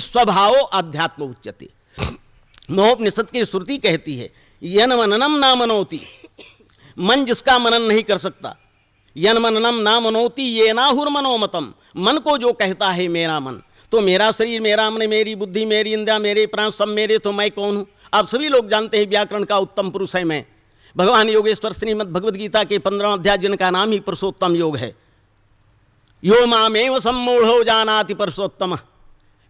स्वभाव अध्यात्म उच्यते। महोपनिषद की श्रुति कहती है यन मननम ना मनोति, मन जिसका मनन नहीं कर सकता, यन मननम ना मनोति ये नाहुर मनोमतम, मन को जो कहता है मेरा मन, तो मेरा शरीर, मेरा मन, मेरी बुद्धि, मेरी इंद्रिया, मेरे प्राण सब मेरे, तो मैं कौन हूँ? आप सभी लोग जानते हैं व्याकरण का उत्तम पुरुष है मैं। भगवान योगेश्वर श्रीमद् भगवद गीता के 15 अध्याय जिनका नाम ही पुरुषोत्तम योग है, यो मामेव सम्मूढ़ो जानाति पुरुषोत्तम।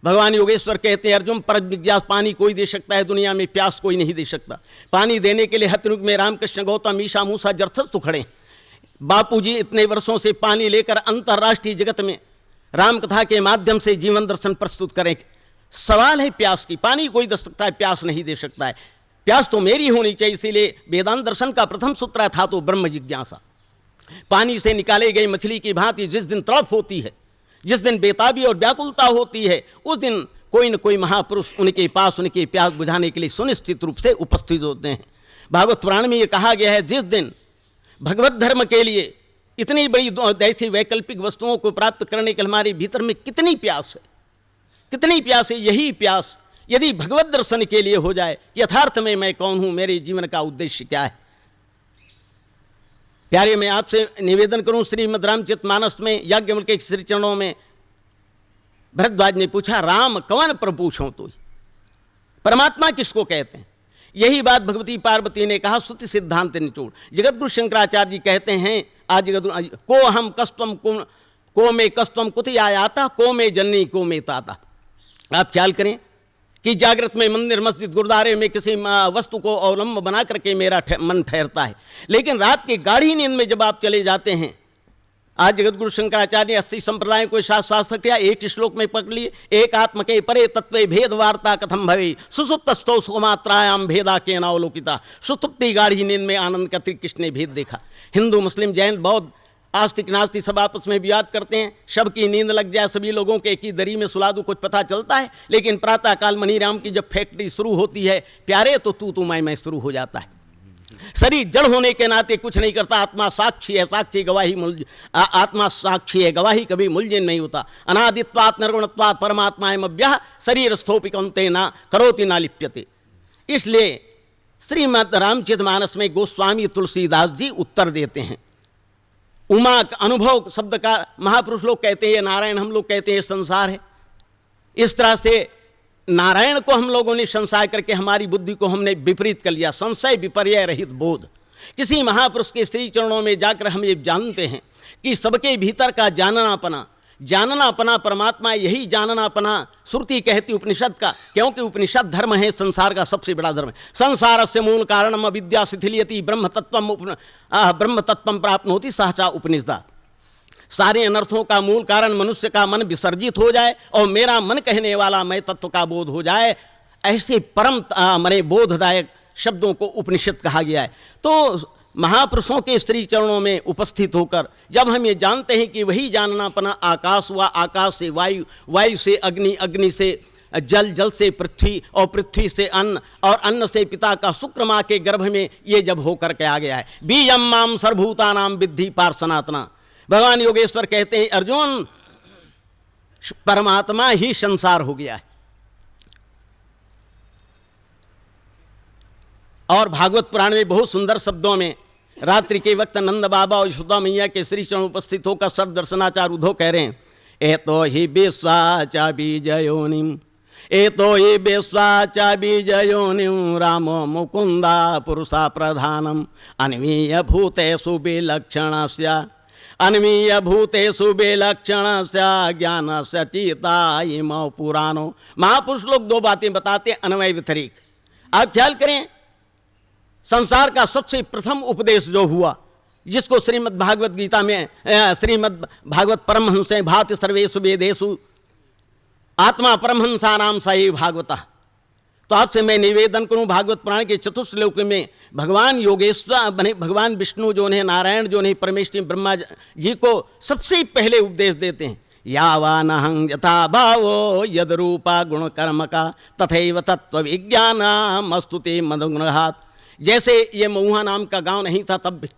भगवान योगेश्वर कहते हैं अर्जुन, पर जिज्ञास पानी कोई दे सकता है, दुनिया में प्यास कोई नहीं दे सकता। पानी देने के लिए हतनुक में रामकृष्ण, गौतम, ईशा, मूसा, जरथस तो खड़े। बापूजी इतने वर्षों से पानी लेकर अंतर्राष्ट्रीय जगत में राम कथा के माध्यम से जीवन दर्शन प्रस्तुत करें। सवाल है प्यास की, पानी कोई दे सकता है, प्यास नहीं दे सकता है। प्यास तो मेरी होनी चाहिए, इसीलिए वेदांत दर्शन का प्रथम सूत्र था तो ब्रह्म जिज्ञासा। पानी से निकाले गई मछली की भांति जिस दिन तड़प होती है, जिस दिन बेताबी और व्याकुलता होती है, उस दिन कोई न कोई महापुरुष उनके पास उनकी प्यास बुझाने के लिए सुनिश्चित रूप से उपस्थित होते हैं। भागवत पुराण में ये कहा गया है, जिस दिन भगवत धर्म के लिए इतनी बड़ी ऐसी वैकल्पिक वस्तुओं को प्राप्त करने के हमारे भीतर में कितनी प्यास है, कितनी प्यास है। यही प्यास यदि भगवत दर्शन के लिए हो जाए कि यथार्थ में मैं कौन हूँ, मेरे जीवन का उद्देश्य क्या है। प्यारे, मैं आपसे निवेदन करूं, श्रीमद् रामचरितमानस में याज्ञवल्क्य के श्री चरणों में भरद्वाज ने पूछा, राम कवन प्रपूछो तो, परमात्मा किसको कहते हैं? यही बात भगवती पार्वती ने कहा, श्रुति सिद्धांत निचोड़। जगतगुरु शंकराचार्य जी कहते हैं, आज जगत को हम कस्तम को में कस्तम कुति आयाता, को में जननी को में ताता। आप ख्याल करें कि जागृत में मंदिर, मस्जिद, गुरुद्वारे में किसी वस्तु को अवलंब बना करके मेरा मन ठहरता है, लेकिन रात की गाढ़ी नींद में जब आप चले जाते हैं, आज जगतगुरु शंकराचार्य ने 80 संप्रदायों को शास्त्र किया, एक श्लोक में पकड़ लिए, एक आत्म के परे तत्वे भेद वार्ता कथम भवे, सुसुप्तस्थो सुमात्रायाम भेदा के नावलोकिता। सुसुप्ति गाढ़ी नींद में आनंद का किसने भेद देखा? हिंदू, मुस्लिम, जैन, बौद्ध, आस्तिक, नास्तिक सब आपस में विवाद करते हैं। सबकी नींद लग जाए, सभी लोगों के एक ही दरी में सुला दूं, कुछ पता चलता है। लेकिन प्रातःकाल मनीराम की जब फैक्ट्री शुरू होती है प्यारे, तो तू मैं शुरू हो जाता है। शरीर जड़ होने के नाते कुछ नहीं करता, आत्मा साक्षी है, साक्षी गवाही आत्मा साक्षी है, गवाही कभी मुलजिन नहीं होता। अनादित्वात् निर्गुणत्वात् परमात्मायमव्यः शरीरस्थोपि कौन्तेय न करोति न लिप्यते। इसलिए श्रीमद् रामचरितमानस में गोस्वामी तुलसीदास जी उत्तर देते हैं। उमा का अनुभव शब्द का महापुरुष लोग कहते हैं नारायण, हम लोग कहते हैं संसार है। इस तरह से नारायण को हम लोगों ने संशय करके हमारी बुद्धि को हमने विपरीत कर लिया, संशय विपर्य रहित बोध। किसी महापुरुष के श्री चरणों में जाकर हम ये जानते हैं कि सबके भीतर का जाननापना परमात्मा, यही जाननापना श्रुति कहती उपनिषद का, क्योंकि उपनिषद धर्म है संसार का सबसे बड़ा धर्म है। संसार से मूल कारणम अविद्या शिथिलियति ब्रह्म तत्वम प्राप्त होती सहचा उपनिषदा। सारे अनर्थों का मूल कारण मनुष्य का मन विसर्जित हो जाए और मेरा मन कहने वाला मैं तत्व का बोध हो जाए, ऐसे परम मरे बोधदायक शब्दों को उपनिषद कहा गया है। तो महापुरुषों के श्री चरणों में उपस्थित होकर जब हम ये जानते हैं कि वही जाननापना आकाश हुआ, आकाश से वायु, वायु से अग्नि, अग्नि से जल, जल से पृथ्वी और पृथ्वी से अन्न और अन्न से पिता का शुक्र माँ के गर्भ में ये जब होकर के आ गया है। बीजम माम सर्वभूतानां विद्धि पार्थ सनातना। भगवान योगेश्वर कहते हैं अर्जुन, परमात्मा ही संसार हो गया है। और भागवत पुराण में बहुत सुंदर शब्दों में रात्रि के वक्त नंद बाबा और यशोदा मैया के श्री चरण उपस्थित होकर सर्व दर्शनाचार्य उद्धव कह रहे हैं, एतो ही विश्वाचा बीजयोनिम, एतो ही विश्वाचा बीजयोनिम रामो मुकुंदा पुरुषा प्रधानम अन्वीय भूतेषु विलक्षणस्य, अन्वीय भूतेषु विलक्षणस्य ज्ञानस्य चिता इमौ पुराणो। महापुरुष लोग दो बातें बताते हैं अन्वय व्यतिरिक। आप ख्याल करें, संसार का सबसे प्रथम उपदेश जो हुआ, जिसको श्रीमद् भागवत गीता में श्रीमद् भागवत परमहंस भाति सर्वेषु वेदेषु आत्मा परमहंसानाम स एव भागवतः। तो आपसे मैं निवेदन करूं, भागवत पुराण के चतुश्लोक में भगवान योगेश्वर बने, भगवान विष्णु जो है, नारायण जो है, परमेश्वर ब्रह्मा जी को सबसे पहले उपदेश देते हैं, यावानहं यथा भावो यद रूपा गुण कर्म का तथैव तत्व विज्ञानम अस्तु ते मदगुणघात। जैसे ये महुआ नाम का गांव नहीं था तब भी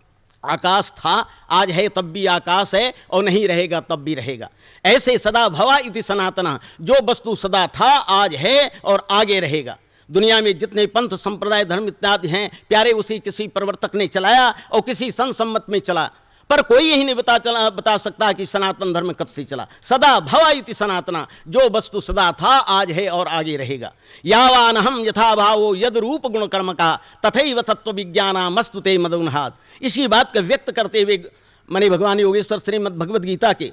आकाश था, आज है तब भी आकाश है, और नहीं रहेगा तब भी रहेगा। ऐसे सदा भवा इति सनातना, जो वस्तु सदा था, आज है और आगे रहेगा। दुनिया में जितने पंथ संप्रदाय धर्म इत्यादि हैं, प्यारे उसी किसी प्रवर्तक ने चलाया और किसी संसम्मत में चला, पर कोई यही नहीं बता सकता कि सनातन धर्म कब से चला। सदा भवा इति सनातना, जो वस्तु सदा था, आज है और आगे रहेगा। यावान हम यथा भावो यद रूप गुण कर्म का तथैव तत्व विज्ञाना मस्तुते मदउन्हाद। इसी बात को व्यक्त करते हुए माने भगवान योगेश्वर श्रीमद् भगवद गीता के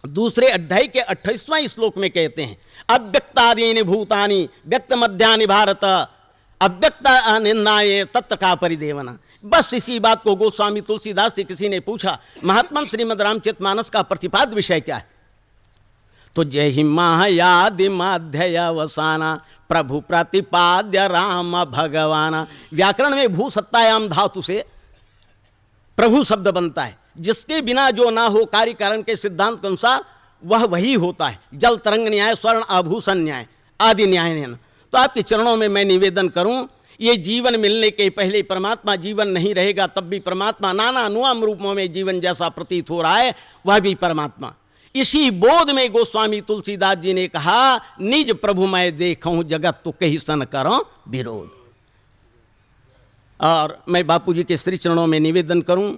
दूसरे अध्याय के 28वां श्लोक में कहते हैं, अव्यक्तादीनि भूतानि व्यक्त मध्यानि भारत अव्यक्त निन्नाये तत्व का परिदेवना। बस इसी बात को गोस्वामी तुलसीदास से किसी ने पूछा, महात्मा श्रीमद् रामचरितमानस का प्रतिपाद्य विषय क्या है? तो जय हिमायादि माध्यवसाना प्रभु प्रतिपाद्य राम भगवाना। व्याकरण में भू सत्तायाम धातु से प्रभु शब्द बनता है, जिसके बिना जो ना हो कार्य कारण के सिद्धांत के अनुसार वह वही होता है। जल तरंग न्याय, स्वर्ण आभूषण न्याय आदि न्याय। तो आपके चरणों में मैं निवेदन करूं, ये जीवन मिलने के पहले परमात्मा जीवन नहीं रहेगा, तब भी परमात्मा नाना अनुआम रूपों में जीवन जैसा प्रतीत हो रहा है, वह भी परमात्मा। इसी बोध में गोस्वामी तुलसीदास जी ने कहा, निज प्रभु मैं देखूं जगत तो कहीं सन करो विरोध। और मैं बापू जी के श्री चरणों में निवेदन करूं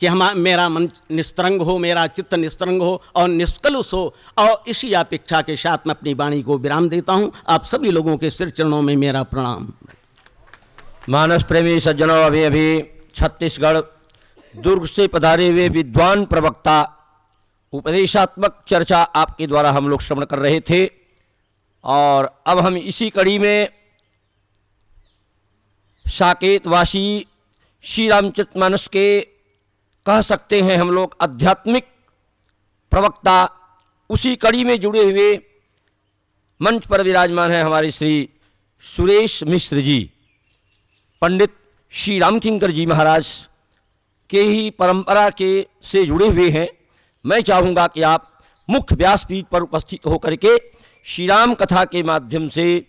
कि मेरा मन निस्तरंग हो, मेरा चित्त निस्तरंग हो और निष्कलुष हो, और इसी अपेक्षा के साथ मैं अपनी वाणी को विराम देता हूं। आप सभी लोगों के श्री चरणों में मेरा प्रणाम। मानस प्रेमी सज्जनों, अभी छत्तीसगढ़ दुर्ग से पधारे हुए विद्वान प्रवक्ता उपदेशात्मक चर्चा आपके द्वारा हम लोग श्रवण कर रहे थे, और अब हम इसी कड़ी में साकेतवासी श्री रामचरितमानस के कह सकते हैं हम लोग आध्यात्मिक प्रवक्ता, उसी कड़ी में जुड़े हुए मंच पर विराजमान हैं हमारे श्री सुरेश मिश्र जी, पंडित श्री रामकिंकर जी महाराज के ही परंपरा के से जुड़े हुए हैं। मैं चाहूँगा कि आप मुख्य व्यासपीठ पर उपस्थित होकर के श्री राम कथा के माध्यम से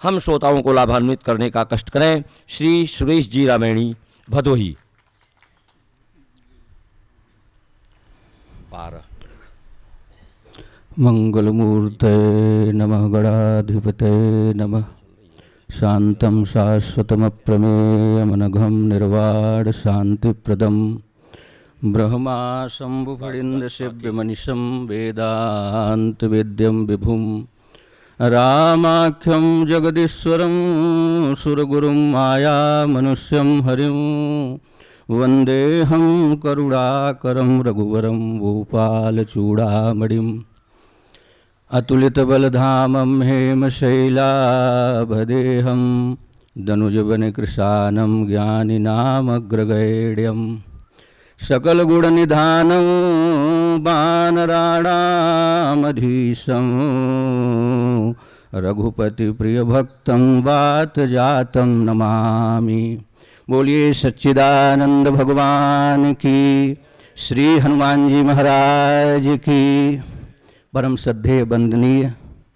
हम श्रोताओं को लाभान्वित करने का कष्ट करें। श्री सुरेश जी रामायणी, भदोही। मंगलमूर्ते नमः, गणाधिपते नमः, शांतं शाश्वतमप्रमेयमनघं निर्वाण शांतिप्रदं ब्रह्मा शंभुफणीन्द्रसेव्यमनिशं वेदान्तवेद्यं विभुं रामाख्यं जगदीश्वरं सुरगुरुं मायामनुष्यं हरिं वन्देऽहं करुणाकरं रघुवरं भूपालचूडामणिम् अतुलितबलधामं हेमशैलाभदेहं दनुजवनकृशानं ज्ञानिनामग्रगैड्यं सकलगुणनिधानं वानराणामधीशं रघुपतिप्रियभक्तं वातजातं नमामि। बोलिए सच्चिदानंद भगवान की, श्री हनुमान जी महाराज की। परम श्रद्धेय वंदनीय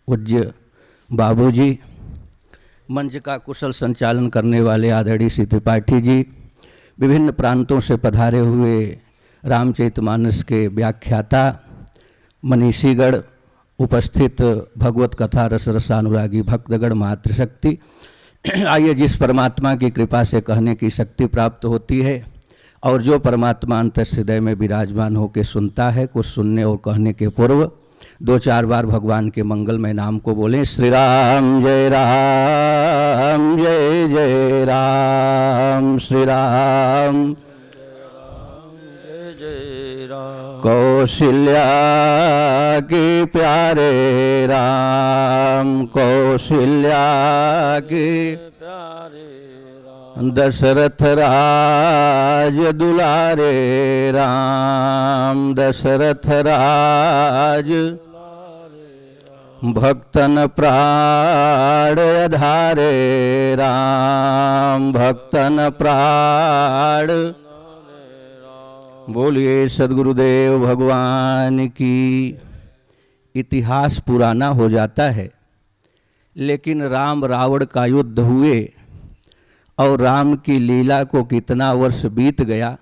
पूज्य बाबूजी, मंच का कुशल संचालन करने वाले आदरणीय श्री त्रिपाठी जी, विभिन्न प्रांतों से पधारे हुए रामचरितमानस के व्याख्याता, मनीषीगढ़ उपस्थित भगवत कथा रस रसानुरागी भक्तगण, मातृशक्ति। आइए, जिस परमात्मा की कृपा से कहने की शक्ति प्राप्त होती है और जो परमात्मा अंतर हृदय में विराजमान होकर सुनता है, कुछ सुनने और कहने के पूर्व दो चार बार भगवान के मंगलमय नाम को बोलें। श्री राम जय राम, जय जय राम, श्री राम जय जय राम। कौशल्या के प्यारे राम, कौशल्या के प्यारे दशरथ राज दुलारे राम, दशरथ राज भक्तन प्राण आधारे राम, भक्तन प्राण। बोलिए सद्गुरुदेव भगवान की। इतिहास पुराना हो जाता है, लेकिन राम रावण का युद्ध हुए और राम की लीला को कितना वर्ष बीत गया,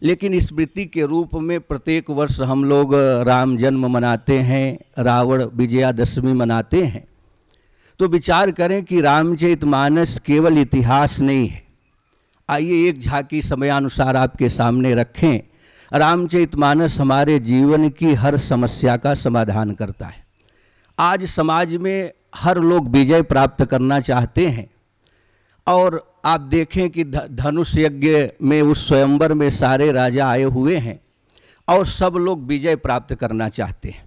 लेकिन स्मृति के रूप में प्रत्येक वर्ष हम लोग राम जन्म मनाते हैं, रावण विजयादशमी मनाते हैं। तो विचार करें कि रामचरितमानस केवल इतिहास नहीं है। आइए एक झांकी समयानुसार आपके सामने रखें। रामचरितमानस हमारे जीवन की हर समस्या का समाधान करता है। आज समाज में हर लोग विजय प्राप्त करना चाहते हैं, और आप देखें कि धनुष यज्ञ में उस स्वयंवर में सारे राजा आए हुए हैं और सब लोग विजय प्राप्त करना चाहते हैं।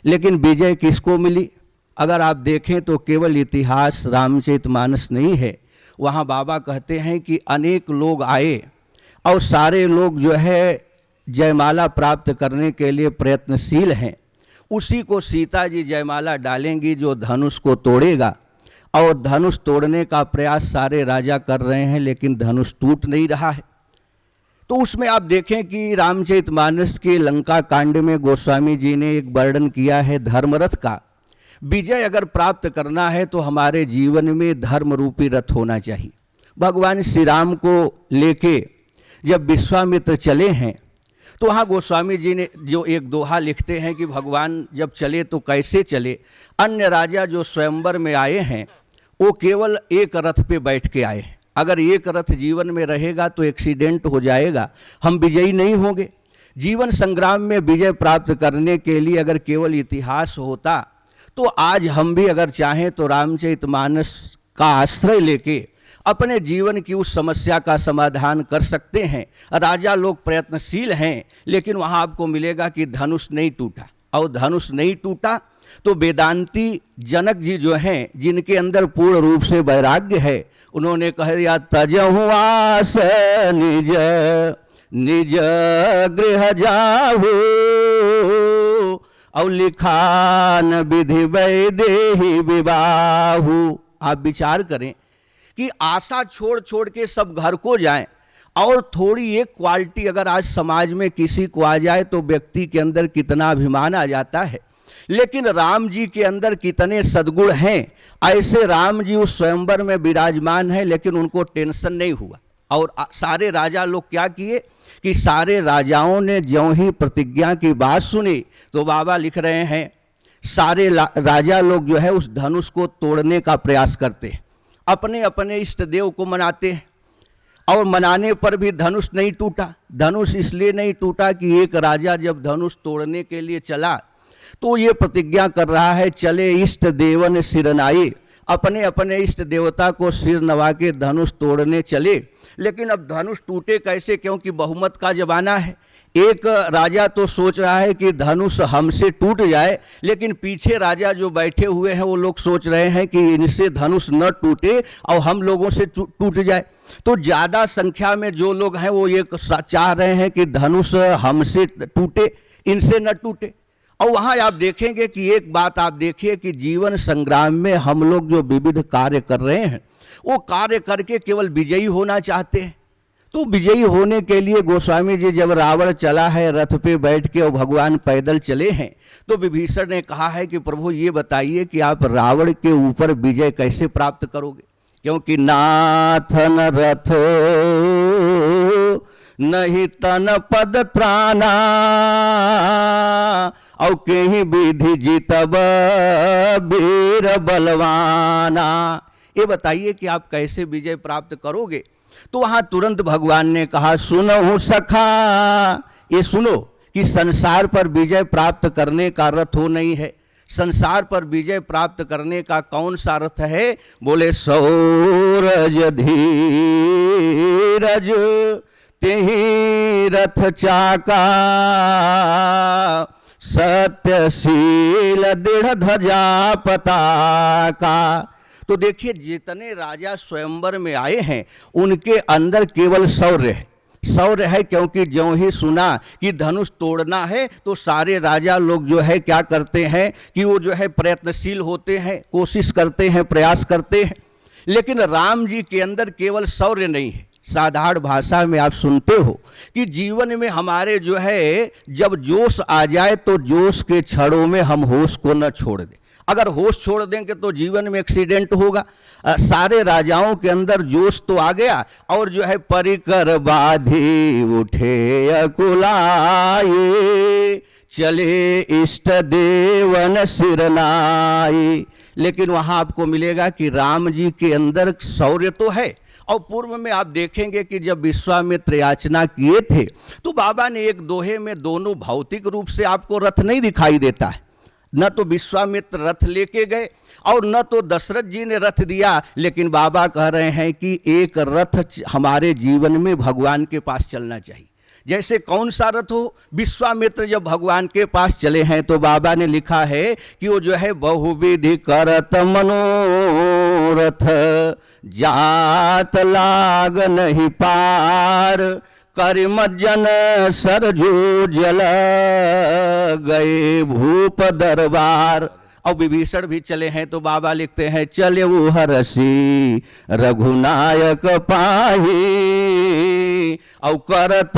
लेकिन विजय किसको मिली? अगर आप देखें तो केवल इतिहास रामचरितमानस नहीं है। वहाँ बाबा कहते हैं कि अनेक लोग आए और सारे लोग जो है जयमाला प्राप्त करने के लिए प्रयत्नशील हैं। उसी को सीता जी जयमाला डालेंगी जो धनुष को तोड़ेगा, और धनुष तोड़ने का प्रयास सारे राजा कर रहे हैं, लेकिन धनुष टूट नहीं रहा है। तो उसमें आप देखें कि रामचरितमानस के लंका कांड में गोस्वामी जी ने एक वर्णन किया है धर्मरथ का। विजय अगर प्राप्त करना है तो हमारे जीवन में धर्म रूपी रथ होना चाहिए। भगवान श्री राम को लेके जब विश्वामित्र चले हैं तो वहाँ गोस्वामी जी ने जो एक दोहा लिखते हैं कि भगवान जब चले तो कैसे चले। अन्य राजा जो स्वयंवर में आए हैं वो केवल एक रथ पे बैठ के आए। अगर एक रथ जीवन में रहेगा तो एक्सीडेंट हो जाएगा, हम विजयी नहीं होंगे। जीवन संग्राम में विजय प्राप्त करने के लिए अगर केवल इतिहास होता तो आज हम भी अगर चाहें तो रामचरितमानस का आश्रय लेके अपने जीवन की उस समस्या का समाधान कर सकते हैं। राजा लोग प्रयत्नशील हैं, लेकिन वहाँ आपको मिलेगा कि धनुष नहीं टूटा। और धनुष नहीं टूटा तो वेदांती जनक जी जो हैं, जिनके अंदर पूर्ण रूप से वैराग्य है, उन्होंने कह दिया तजहु आस निज निज गृह जाहु और लिखान विधि वैदेही विवाहु। आप विचार करें कि आशा छोड़ छोड़ के सब घर को जाएं, और थोड़ी एक क्वालिटी अगर आज समाज में किसी को आ जाए तो व्यक्ति के अंदर कितना अभिमान आ जाता है। लेकिन राम जी के अंदर कितने सद्गुण हैं। ऐसे राम जी उस स्वयंवर में विराजमान हैं, लेकिन उनको टेंशन नहीं हुआ। और सारे राजा लोग क्या किए कि सारे राजाओं ने ज्यों ही प्रतिज्ञा की बात सुनी तो बाबा लिख रहे हैं सारे राजा लोग जो है उस धनुष को तोड़ने का प्रयास करते हैं, अपने अपने इष्ट देव को मनाते हैं। और मनाने पर भी धनुष नहीं टूटा। धनुष इसलिए नहीं टूटा कि एक राजा जब धनुष तोड़ने के लिए चला तो ये प्रतिज्ञा कर रहा है चले इष्ट देवन सिरनाई, अपने अपने इष्ट देवता को सिर नवा के धनुष तोड़ने चले। लेकिन अब धनुष टूटे कैसे? क्योंकि बहुमत का जमाना है। एक राजा तो सोच रहा है कि धनुष हमसे टूट जाए, लेकिन पीछे राजा जो बैठे हुए हैं वो लोग सोच रहे हैं कि इनसे धनुष न टूटे और हम लोगों से टूट जाए। तो ज़्यादा संख्या में जो लोग हैं वो ये चाह रहे हैं कि धनुष हमसे टूटे, इनसे न टूटे। और वहाँ आप देखेंगे कि एक बात आप देखिए कि जीवन संग्राम में हम लोग जो विविध कार्य कर रहे हैं वो कार्य करके केवल विजयी होना चाहते हैं। तो विजयी होने के लिए गोस्वामी जी जब रावण चला है रथ पे बैठ के और भगवान पैदल चले हैं तो विभीषण ने कहा है कि प्रभु ये बताइए कि आप रावण के ऊपर विजय कैसे प्राप्त करोगे, क्योंकि नाथन रथ नहीं तन पद त्राना और कहीं विधि जीतब वीर बलवाना। ये बताइए कि आप कैसे विजय प्राप्त करोगे। तो वहाँ तुरंत भगवान ने कहा सुनो सखा, ये सुनो कि संसार पर विजय प्राप्त करने का रथ हो नहीं है। संसार पर विजय प्राप्त करने का कौन सा रथ है? बोले सौरज धीरज तेहि रथ चाका सत्यशील दृढ़ ध्वजा पताका। तो देखिए जितने राजा स्वयंवर में आए हैं उनके अंदर केवल शौर्य है। शौर्य है क्योंकि ज्यों ही सुना कि धनुष तोड़ना है तो सारे राजा लोग जो है क्या करते हैं कि वो जो है प्रयत्नशील होते हैं, कोशिश करते हैं, प्रयास करते हैं। लेकिन राम जी के अंदर केवल शौर्य नहीं है। साधारण भाषा में आप सुनते हो कि जीवन में हमारे जो है जब जोश आ जाए तो जोश के क्षणों में हम होश को न छोड़ दें। अगर होश छोड़ देंगे तो जीवन में एक्सीडेंट होगा। सारे राजाओं के अंदर जोश तो आ गया और जो है परिकर बाधी उठे अकुलाए, चले इष्ट देवन सिरनाई। लेकिन वहां आपको मिलेगा कि राम जी के अंदर शौर्य तो है। और पूर्व में आप देखेंगे कि जब विश्वामित्र याचना किए थे तो बाबा ने एक दोहे में दोनों भौतिक रूप से आपको रथ नहीं दिखाई देता है, न तो विश्वामित्र रथ लेके गए और न तो दशरथ जी ने रथ दिया, लेकिन बाबा कह रहे हैं कि एक रथ हमारे जीवन में भगवान के पास चलना चाहिए। जैसे कौन सा रथ हो, विश्वामित्र जब भगवान के पास चले हैं तो बाबा ने लिखा है कि वो जो है बहुविधि करत मनोरथ, जात लाग नहीं पार, करिमज्जन सरजू जल गए भूप दरबार। और विभीषण भी चले हैं तो बाबा लिखते हैं चले वो हरसी रघुनायक पाही, और करत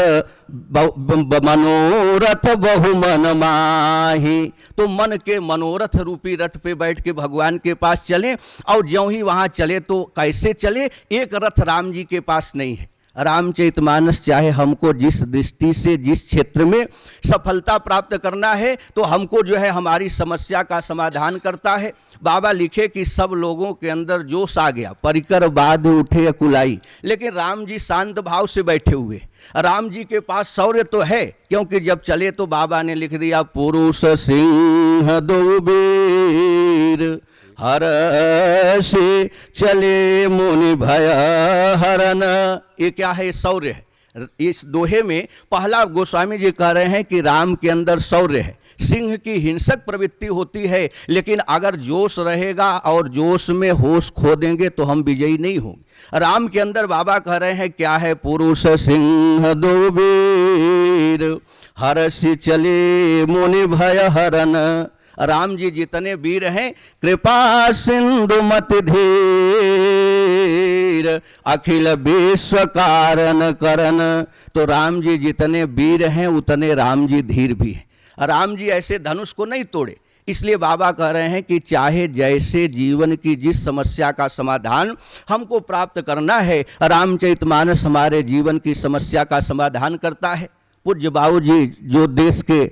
मनोरथ बहु मन माही। तो मन के मनोरथ रूपी रथ पे बैठ के भगवान के पास चले, और ज्यों ही वहां चले तो कैसे चले, एक रथ राम जी के पास नहीं है। रामचरितमानस चाहे हमको जिस दृष्टि से जिस क्षेत्र में सफलता प्राप्त करना है तो हमको जो है हमारी समस्या का समाधान करता है। बाबा लिखे कि सब लोगों के अंदर जोश आ गया, परिकर बाध उठे अकुलाई, लेकिन राम जी शांत भाव से बैठे हुए। राम जी के पास शौर्य तो है, क्योंकि जब चले तो बाबा ने लिख दिया पुरुष सिंह दो वीर, हर से चले मुनि भय हरन। ये क्या है, शौर्य है। इस दोहे में पहला गोस्वामी जी कह रहे हैं कि राम के अंदर शौर्य है। सिंह की हिंसक प्रवृत्ति होती है, लेकिन अगर जोश रहेगा और जोश में होश खो देंगे तो हम विजयी नहीं होंगे। राम के अंदर बाबा कह रहे हैं क्या है, पुरुष सिंह दो वीर, हर से चले मुनि भय हरन। राम जी जितने वीर हैं, कृपा सिंधु मत धीर, अखिल विश्व कारण करन। तो राम जी जितने वीर हैं उतने राम जी धीर भी हैं। राम जी ऐसे धनुष को नहीं तोड़े, इसलिए बाबा कह रहे हैं कि चाहे जैसे जीवन की जिस समस्या का समाधान हमको प्राप्त करना है, रामचरितमानस हमारे जीवन की समस्या का समाधान करता है। पूज्य बाबू जी जो देश के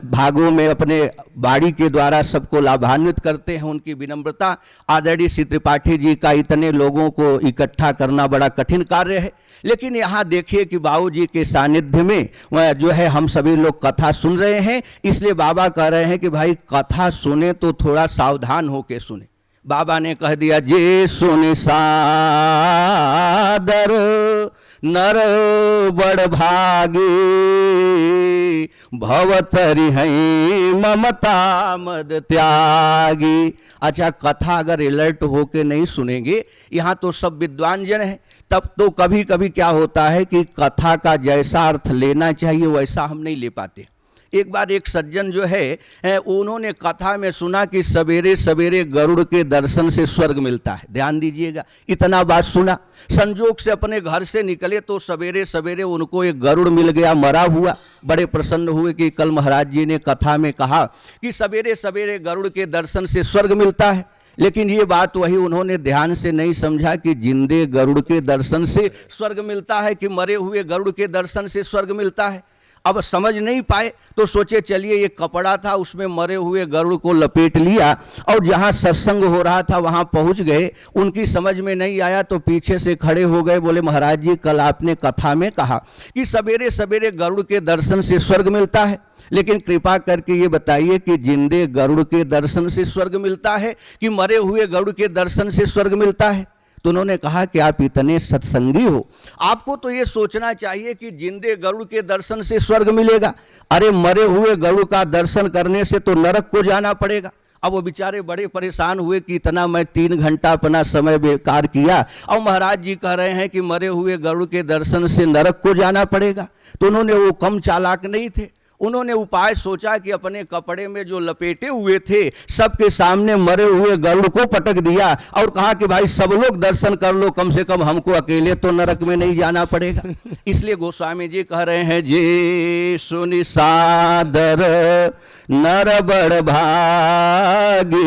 भागों में अपने बाड़ी के द्वारा सबको लाभान्वित करते हैं, उनकी विनम्रता। आदरणीय श्री त्रिपाठी जी का इतने लोगों को इकट्ठा करना बड़ा कठिन कार्य है, लेकिन यहाँ देखिए कि बाबू जी के सानिध्य में जो है हम सभी लोग कथा सुन रहे हैं। इसलिए बाबा कह रहे हैं कि भाई कथा सुने तो थोड़ा सावधान होके सुने। बाबा ने कह दिया जे सुन सादर नर बड़ भागी, भवतरि हैं ममता मद त्यागी। अच्छा, कथा अगर अलर्ट होके नहीं सुनेंगे, यहाँ तो सब विद्वान जन है, तब तो कभी कभी क्या होता है कि कथा का जैसा अर्थ लेना चाहिए वैसा हम नहीं ले पाते। एक बार एक सज्जन जो है उन्होंने कथा में सुना कि सवेरे सवेरे गरुड़ के दर्शन से स्वर्ग मिलता है। ध्यान दीजिएगा, इतना बात सुना, संजोग से अपने घर से निकले तो सवेरे सवेरे उनको एक गरुड़ मिल गया मरा हुआ। बड़े प्रसन्न हुए कि कल महाराज जी ने कथा में कहा कि सवेरे सवेरे गरुड़ के दर्शन से स्वर्ग मिलता है, लेकिन ये बात वही उन्होंने ध्यान से नहीं समझा कि जिंदे गरुड़ के दर्शन से स्वर्ग मिलता है कि मरे हुए गरुड़ के दर्शन से स्वर्ग मिलता है। अब समझ नहीं पाए तो सोचे चलिए ये कपड़ा था, उसमें मरे हुए गरुड़ को लपेट लिया और जहाँ सत्संग हो रहा था वहाँ पहुँच गए। उनकी समझ में नहीं आया तो पीछे से खड़े हो गए, बोले महाराज जी कल आपने कथा में कहा कि सवेरे सवेरे गरुड़ के दर्शन से स्वर्ग मिलता है, लेकिन कृपा करके ये बताइए कि जिंदे गरुड़ के दर्शन से स्वर्ग मिलता है कि मरे हुए गरुड़ के दर्शन से स्वर्ग मिलता है। तो उन्होंने कहा कि आप इतने सत्संगी हो, आपको तो ये सोचना चाहिए कि जिंदे गरुड़ के दर्शन से स्वर्ग मिलेगा। अरे मरे हुए गरुड़ का दर्शन करने से तो नरक को जाना पड़ेगा। अब वो बेचारे बड़े परेशान हुए कि इतना मैं 3 घंटा अपना समय बेकार किया और महाराज जी कह रहे हैं कि मरे हुए गरुड़ के दर्शन से नरक को जाना पड़ेगा। तो उन्होंने, वो कम चालाक नहीं थे, उन्होंने उपाय सोचा कि अपने कपड़े में जो लपेटे हुए थे सबके सामने मरे हुए गरुड़ को पटक दिया और कहा कि भाई सब लोग दर्शन कर लो, कम से कम हमको अकेले तो नरक में नहीं जाना पड़ेगा। इसलिए गोस्वामी जी कह रहे हैं, जे सुनि सादर नर बड़ भागी,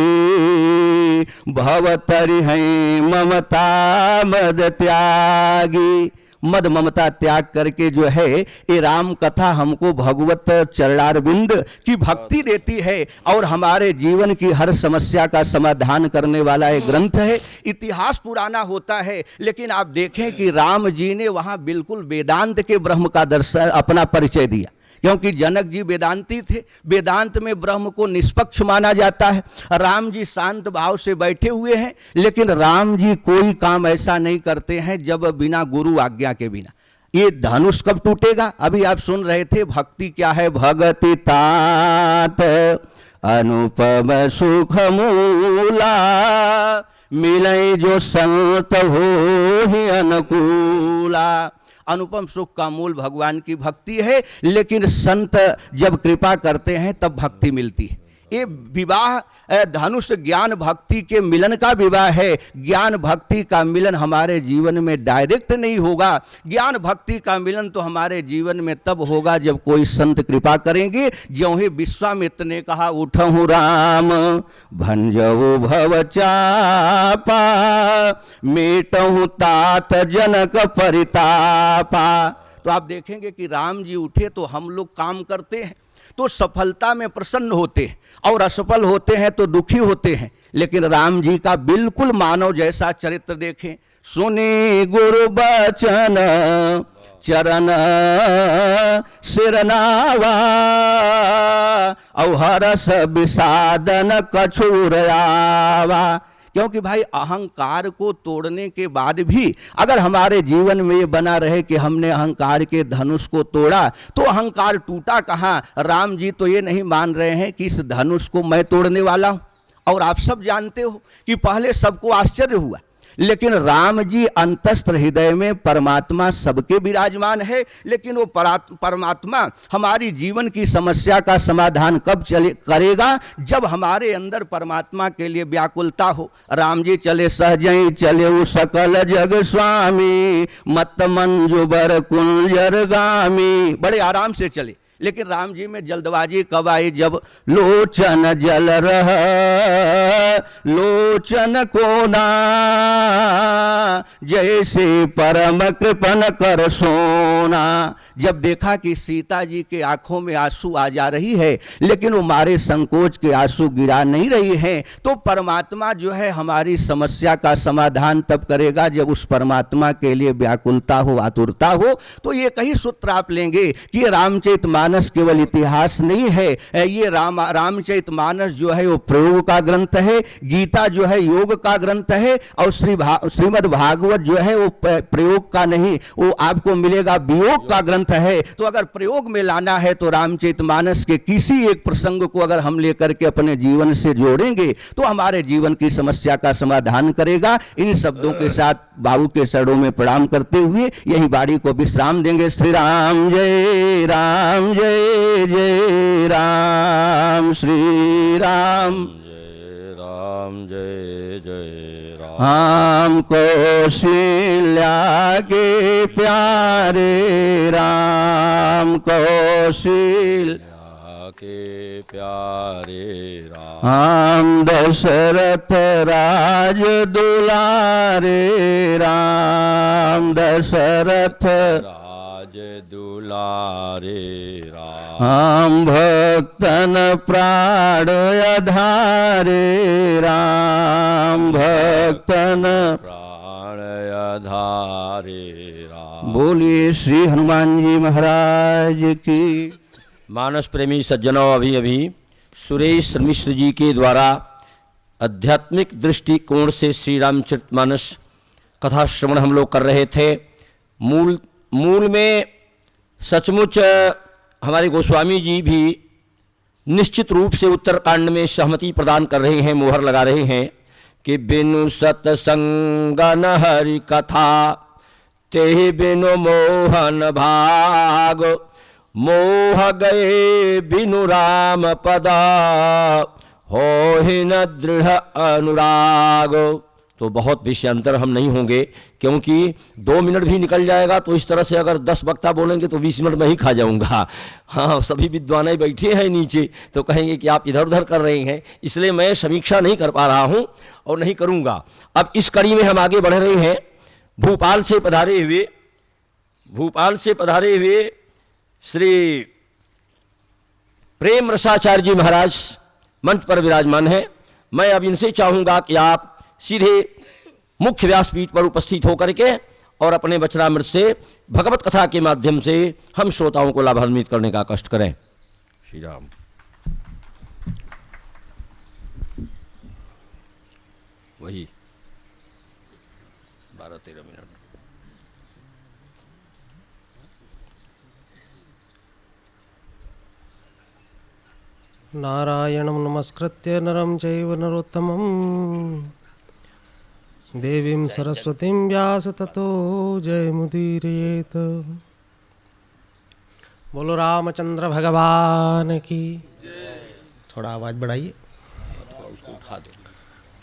भवतरि हैं ममता मद त्यागी। मद ममता त्याग करके जो है ये राम कथा हमको भगवत चरणारविंद की भक्ति देती है और हमारे जीवन की हर समस्या का समाधान करने वाला एक ग्रंथ है। इतिहास पुराना होता है, लेकिन आप देखें कि राम जी ने वहां बिल्कुल वेदांत के ब्रह्म का दर्शन अपना परिचय दिया, क्योंकि जनक जी वेदांती थे। वेदांत में ब्रह्म को निष्पक्ष माना जाता है। राम जी शांत भाव से बैठे हुए हैं, लेकिन राम जी कोई काम ऐसा नहीं करते हैं जब बिना गुरु आज्ञा के बिना। ये धनुष कब टूटेगा? अभी आप सुन रहे थे, भक्ति क्या है? भगति तात अनुपम सुख मूला, मिले जो संत हो ही अनुकूला। अनुपम सुख का मूल भगवान की भक्ति है, लेकिन संत जब कृपा करते हैं तब भक्ति मिलती है। ये विवाह धनुष ज्ञान भक्ति के मिलन का विवाह है। ज्ञान भक्ति का मिलन हमारे जीवन में डायरेक्ट नहीं होगा। ज्ञान भक्ति का मिलन तो हमारे जीवन में तब होगा जब कोई संत कृपा करेंगे। ज्यों ही विश्वामित्र ने कहा, उठहु राम भंजहु भव चापा, मेटहु तात जनक परितापा। तो आप देखेंगे कि राम जी उठे तो हम लोग काम करते हैं तो सफलता में प्रसन्न होते हैं, और असफल होते हैं तो दुखी होते हैं। लेकिन राम जी का बिल्कुल मानव जैसा चरित्र देखें। सुने गुरु बचन चरण सिरनावा, और हरस विषादन कछुर आवा। क्योंकि भाई अहंकार को तोड़ने के बाद भी अगर हमारे जीवन में ये बना रहे कि हमने अहंकार के धनुष को तोड़ा, तो अहंकार टूटा कहाँ? राम जी तो ये नहीं मान रहे हैं कि इस धनुष को मैं तोड़ने वाला हूँ। और आप सब जानते हो कि पहले सबको आश्चर्य हुआ, लेकिन राम जी अंतस्थ हृदय में परमात्मा सबके विराजमान है। लेकिन वो परमात्मा हमारी जीवन की समस्या का समाधान कब करेगा? जब हमारे अंदर परमात्मा के लिए व्याकुलता हो। राम जी चले सहजई चले वो सकल जग स्वामी, मत मंजुबर कुंजर गामी। बड़े आराम से चले, लेकिन राम जी में जल्दबाजी कब आई? जब लोचन जल रह लोचन कोना, जैसे परम कृपन कर सोना। जब देखा कि सीता जी के आंखों में आंसू आ जा रही है, लेकिन वो मारे संकोच के आंसू गिरा नहीं रही है, तो परमात्मा जो है हमारी समस्या का समाधान तब करेगा जब उस परमात्मा के लिए व्याकुलता हो, आतुरता हो। तो ये कई सूत्र आप लेंगे कि रामचरितमानस केवल इतिहास नहीं है, ये रामचरितमानस जो है वो प्रयोग का ग्रंथ है, गीता जो है योग का ग्रंथ है, और श्रीमद् भागवत जो है वो प्रयोग का नहीं, वो आपको मिलेगा वियोग का ग्रंथ है। तो अगर प्रयोग में लाना है तो रामचरितमानस के किसी एक प्रसंग को अगर हम लेकर के अपने जीवन से जोड़ेंगे तो हमारे जीवन की समस्या का समाधान करेगा। इन शब्दों के साथ बाबू के चरणों में प्रणाम करते हुए यही वाणी को विश्राम देंगे। श्री राम जय राम जय जय राम, श्री राम जय राम जय जय राम। हम कौशल्या के प्यारे राम, कौशल्या के प्यारे राम। हम दशरथ राज दुलारे राम, दशरथ राज दुलारे राम। हम भक्तन प्राण आधारे राम, भक्तन प्राण आधारे राम। बोलिए श्री हनुमान जी महाराज की। मानस प्रेमी सज्जनों, अभी अभी सुरेश मिश्र जी के द्वारा आध्यात्मिक दृष्टिकोण से श्री रामचरितमानस कथा श्रवण हम लोग कर रहे थे। मूल में सचमुच हमारे गोस्वामी जी भी निश्चित रूप से उत्तरकांड में सहमति प्रदान कर रहे हैं, मोहर लगा रहे हैं कि बिनु सत्संग न हरि कथा, ते बिनु मोहन भाग, मोह गए बिनु राम पदा, हो ही न दृढ़ अनुराग। तो बहुत विषयांतर हम नहीं होंगे, क्योंकि 2 मिनट भी निकल जाएगा तो इस तरह से अगर 10 वक्ता बोलेंगे तो 20 मिनट में ही खा जाऊंगा। हाँ, सभी विद्वान बैठे हैं नीचे तो कहेंगे कि आप इधर उधर कर रहे हैं, इसलिए मैं समीक्षा नहीं कर पा रहा हूं और नहीं करूंगा। अब इस कड़ी में हम आगे बढ़ रहे हैं। भोपाल से पधारे हुए श्री प्रेम रसाचार्य जी महाराज मंच पर विराजमान हैं। मैं अब इनसे चाहूंगा कि आप सीधे मुख्य व्यासपीठ पर उपस्थित होकर के और अपने वचनामृत से भगवत कथा के माध्यम से हम श्रोताओं को लाभान्वित करने का कष्ट करें। श्री राम। वही 12-13 मिनट। नारायणं नमस्कृत्य नरं चैव नरोत्तमं देवीं सरस्वतीं व्यास ततो जयमुदीरयेत्। बोलो रामचंद्र भगवान की। थोड़ा आवाज़ बढ़ाइए।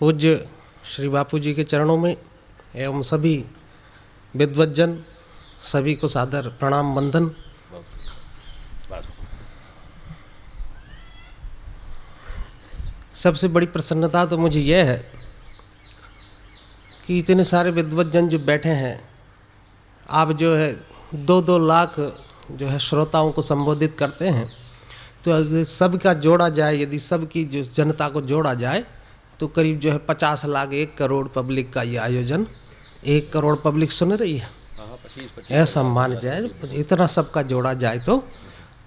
पूज्य श्री बापू जी के चरणों में एवं सभी विद्वज्जन सभी को सादर प्रणाम वंदन। सबसे बड़ी प्रसन्नता तो मुझे यह है कि इतने सारे विद्वज्जन जो बैठे हैं, आप जो है 2-2 लाख जो है श्रोताओं को संबोधित करते हैं, तो अगर सबका जोड़ा जाए, यदि सबकी जो जनता को जोड़ा जाए तो करीब जो है 50 लाख 1 करोड़ पब्लिक का ये आयोजन, 1 करोड़ पब्लिक सुन रही है, ऐसा मान जाए, इतना सबका जोड़ा जाए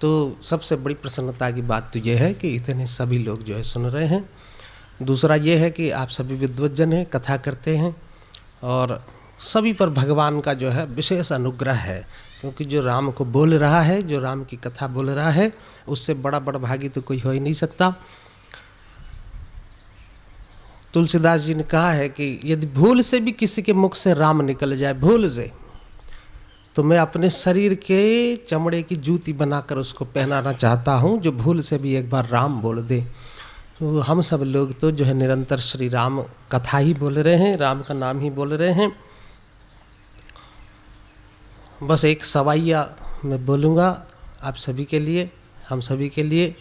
तो सबसे बड़ी प्रसन्नता की बात तो यह है कि इतने सभी लोग जो है सुन रहे हैं। दूसरा ये है कि आप सभी विद्वज्जन हैं, कथा करते हैं और सभी पर भगवान का जो है विशेष अनुग्रह है, क्योंकि जो राम को बोल रहा है, जो राम की कथा बोल रहा है, उससे बड़ा भागी तो कोई हो ही नहीं सकता। तुलसीदास जी ने कहा है कि यदि भूल से भी किसी के मुख से राम निकल जाए, भूल से, तो मैं अपने शरीर के चमड़े की जूती बनाकर उसको पहनाना चाहता हूँ, जो भूल से भी एक बार राम बोल दे। तो हम सब लोग तो जो है निरंतर श्री राम कथा ही बोल रहे हैं, राम का नाम ही बोल रहे हैं। बस एक सवाइया मैं बोलूँगा आप सभी के लिए, हम सभी के लिए,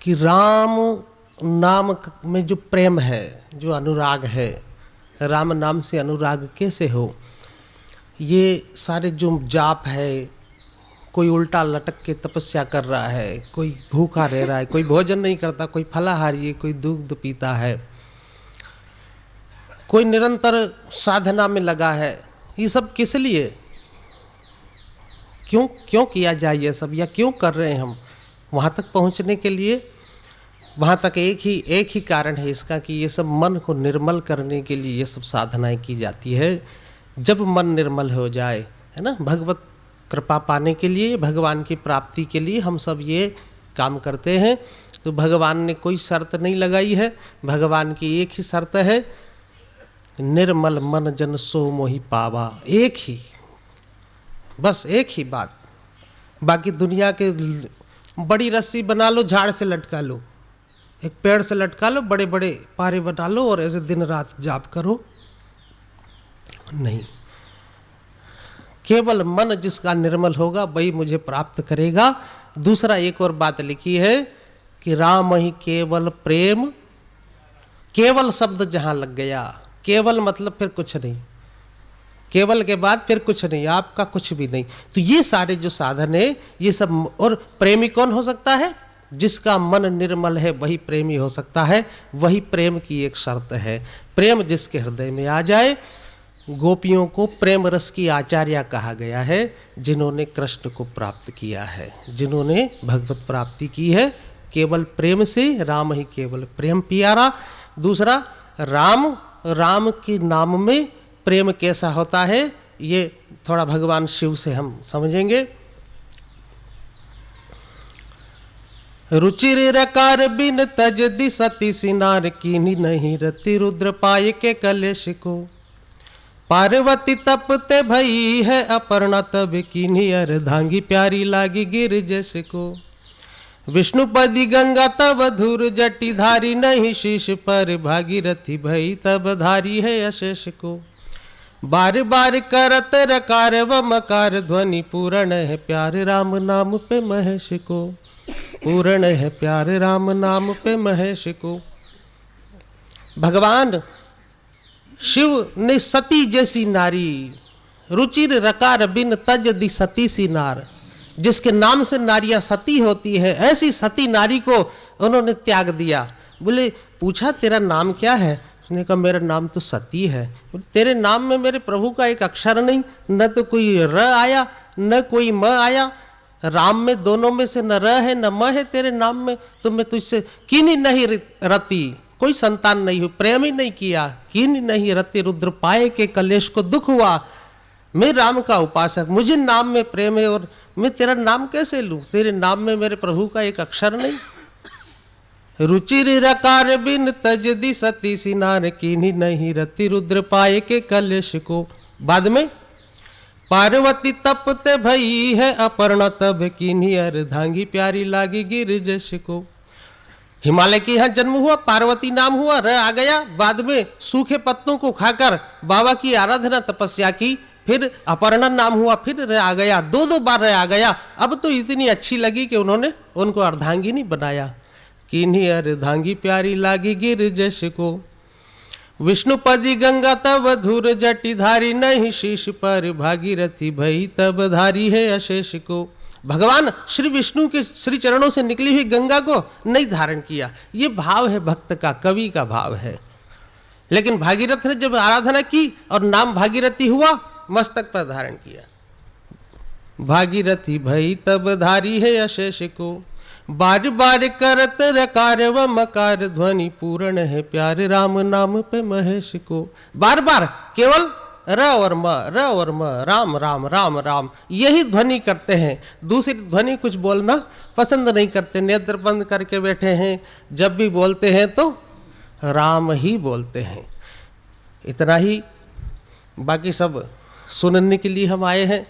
कि राम नाम में जो प्रेम है, जो अनुराग है, राम नाम से अनुराग कैसे हो। ये सारे जो जाप है, कोई उल्टा लटक के तपस्या कर रहा है, कोई भूखा रह रहा है, कोई भोजन नहीं करता, कोई फलाहारी है, कोई दूध पीता है, कोई निरंतर साधना में लगा है, ये सब किस लिए, क्यों किया जाए ये सब, या क्यों कर रहे हैं हम। वहाँ तक पहुँचने के लिए, वहाँ तक एक ही कारण है इसका, कि ये सब मन को निर्मल करने के लिए ये सब साधनाएं की जाती है। जब मन निर्मल हो जाए, है ना, भगवत कृपा पाने के लिए, भगवान की प्राप्ति के लिए हम सब ये काम करते हैं। तो भगवान ने कोई शर्त नहीं लगाई है, भगवान की एक ही शर्त है, निर्मल मन जन सो मोहि पावा। एक ही, बस एक ही बात। बाकी दुनिया के बड़ी रस्सी बना लो, झाड़ से लटका लो, एक पेड़ से लटका लो, बड़े बड़े पारे बना लो और ऐसे दिन रात जाप करो, नहीं। केवल मन जिसका निर्मल होगा वही मुझे प्राप्त करेगा। दूसरा एक और बात लिखी है कि राम ही केवल प्रेम, केवल शब्द जहाँ लग गया, केवल मतलब फिर कुछ नहीं, केवल के बाद फिर कुछ नहीं, आपका कुछ भी नहीं। तो ये सारे जो साधन है ये सब, और प्रेमी कौन हो सकता है, जिसका मन निर्मल है वही प्रेमी हो सकता है, वही प्रेम की एक शर्त है। प्रेम जिसके हृदय में आ जाए, गोपियों को प्रेम रस की आचार्य कहा गया है, जिन्होंने कृष्ण को प्राप्त किया है, जिन्होंने भगवत प्राप्ति की है केवल प्रेम से। राम ही केवल प्रेम प्यारा। दूसरा, राम के नाम में प्रेम कैसा होता है, ये थोड़ा भगवान शिव से हम समझेंगे। रुचिर रकार बिन तज दिसती सिनार कीनी नहीं रति रुद्र पाए के कलेश को। पार्वती तपते भई है अपर्णा तब कीन्ही अर्धांगी प्यारी लागी गिर जस को। विष्णुपदी गंगा तब धूर जटी धारी नहीं शीश पर भागीरथी भई तब धारी है अशेष को। बार बार करत रकार व मकार ध्वनि पूर्ण है प्यार राम नाम पे महेश को। पूर्ण है प्यार राम नाम पे महेश को। भगवान शिव ने सती जैसी नारी, रुचिर रकार बिन तज दी सती सी नार, जिसके नाम से नारियां सती होती है, ऐसी सती नारी को उन्होंने त्याग दिया। बोले पूछा तेरा नाम क्या है? उसने कहा मेरा नाम तो सती है। तेरे नाम में मेरे प्रभु का एक अक्षर नहीं, न तो कोई र आया न कोई म आया। राम में दोनों में से न र है न म है तेरे नाम में, तो मैं तुझसे कीनी नहीं रति, कोई संतान नहीं हुई, प्रेम ही नहीं किया। कीनी नहीं रति रुद्र पाए के कलेश को दुख हुआ। मैं राम का उपासक, मुझे नाम में प्रेम है और मैं तेरा नाम कैसे लूं? तेरे नाम में मेरे प्रभु का एक अक्षर नहीं। रुचिर रकार बिन तज दी सती सिनार कीन्ही नहीं रति रुद्र पाए के कलेश को। बाद में पार्वती तपते भई है अपर्णा तब कीन्ही अर्धांगी प्यारी लागी गिर जस को। हिमालय के यहाँ जन्म हुआ, पार्वती नाम हुआ, र आ गया। बाद में सूखे पत्तों को खाकर बाबा की आराधना तपस्या की, फिर अपर्णा नाम हुआ, फिर र आ गया, दो बार र आ गया। अब तो इतनी अच्छी लगी कि उन्होंने उनको अर्धांगिनी बनाया। कीन्ही अर्धांगी प्यारी लागी गिर जस को। विष्णुपदी गंगा तब धूर जटी धारी नहीं शीश पर भागीरथी भई तब धारी है अशेष को। भगवान श्री विष्णु के श्री चरणों से निकली हुई गंगा को नहीं धारण किया। ये भाव है भक्त का, कवि का भाव है। लेकिन भागीरथ ने जब आराधना की और नाम भागीरथी हुआ, मस्तक पर धारण किया। भागीरथी भई तब धारी है अशेष को। बार बार करत रकार व मकार ध्वनि पूर्ण है प्यार राम नाम पे महेश को। बार बार केवल र और म राम राम राम राम यही ध्वनि करते हैं। दूसरी ध्वनि कुछ बोलना पसंद नहीं करते, नेत्र बंद करके बैठे हैं। जब भी बोलते हैं तो राम ही बोलते हैं। इतना ही, बाकी सब सुनने के लिए हम आए हैं,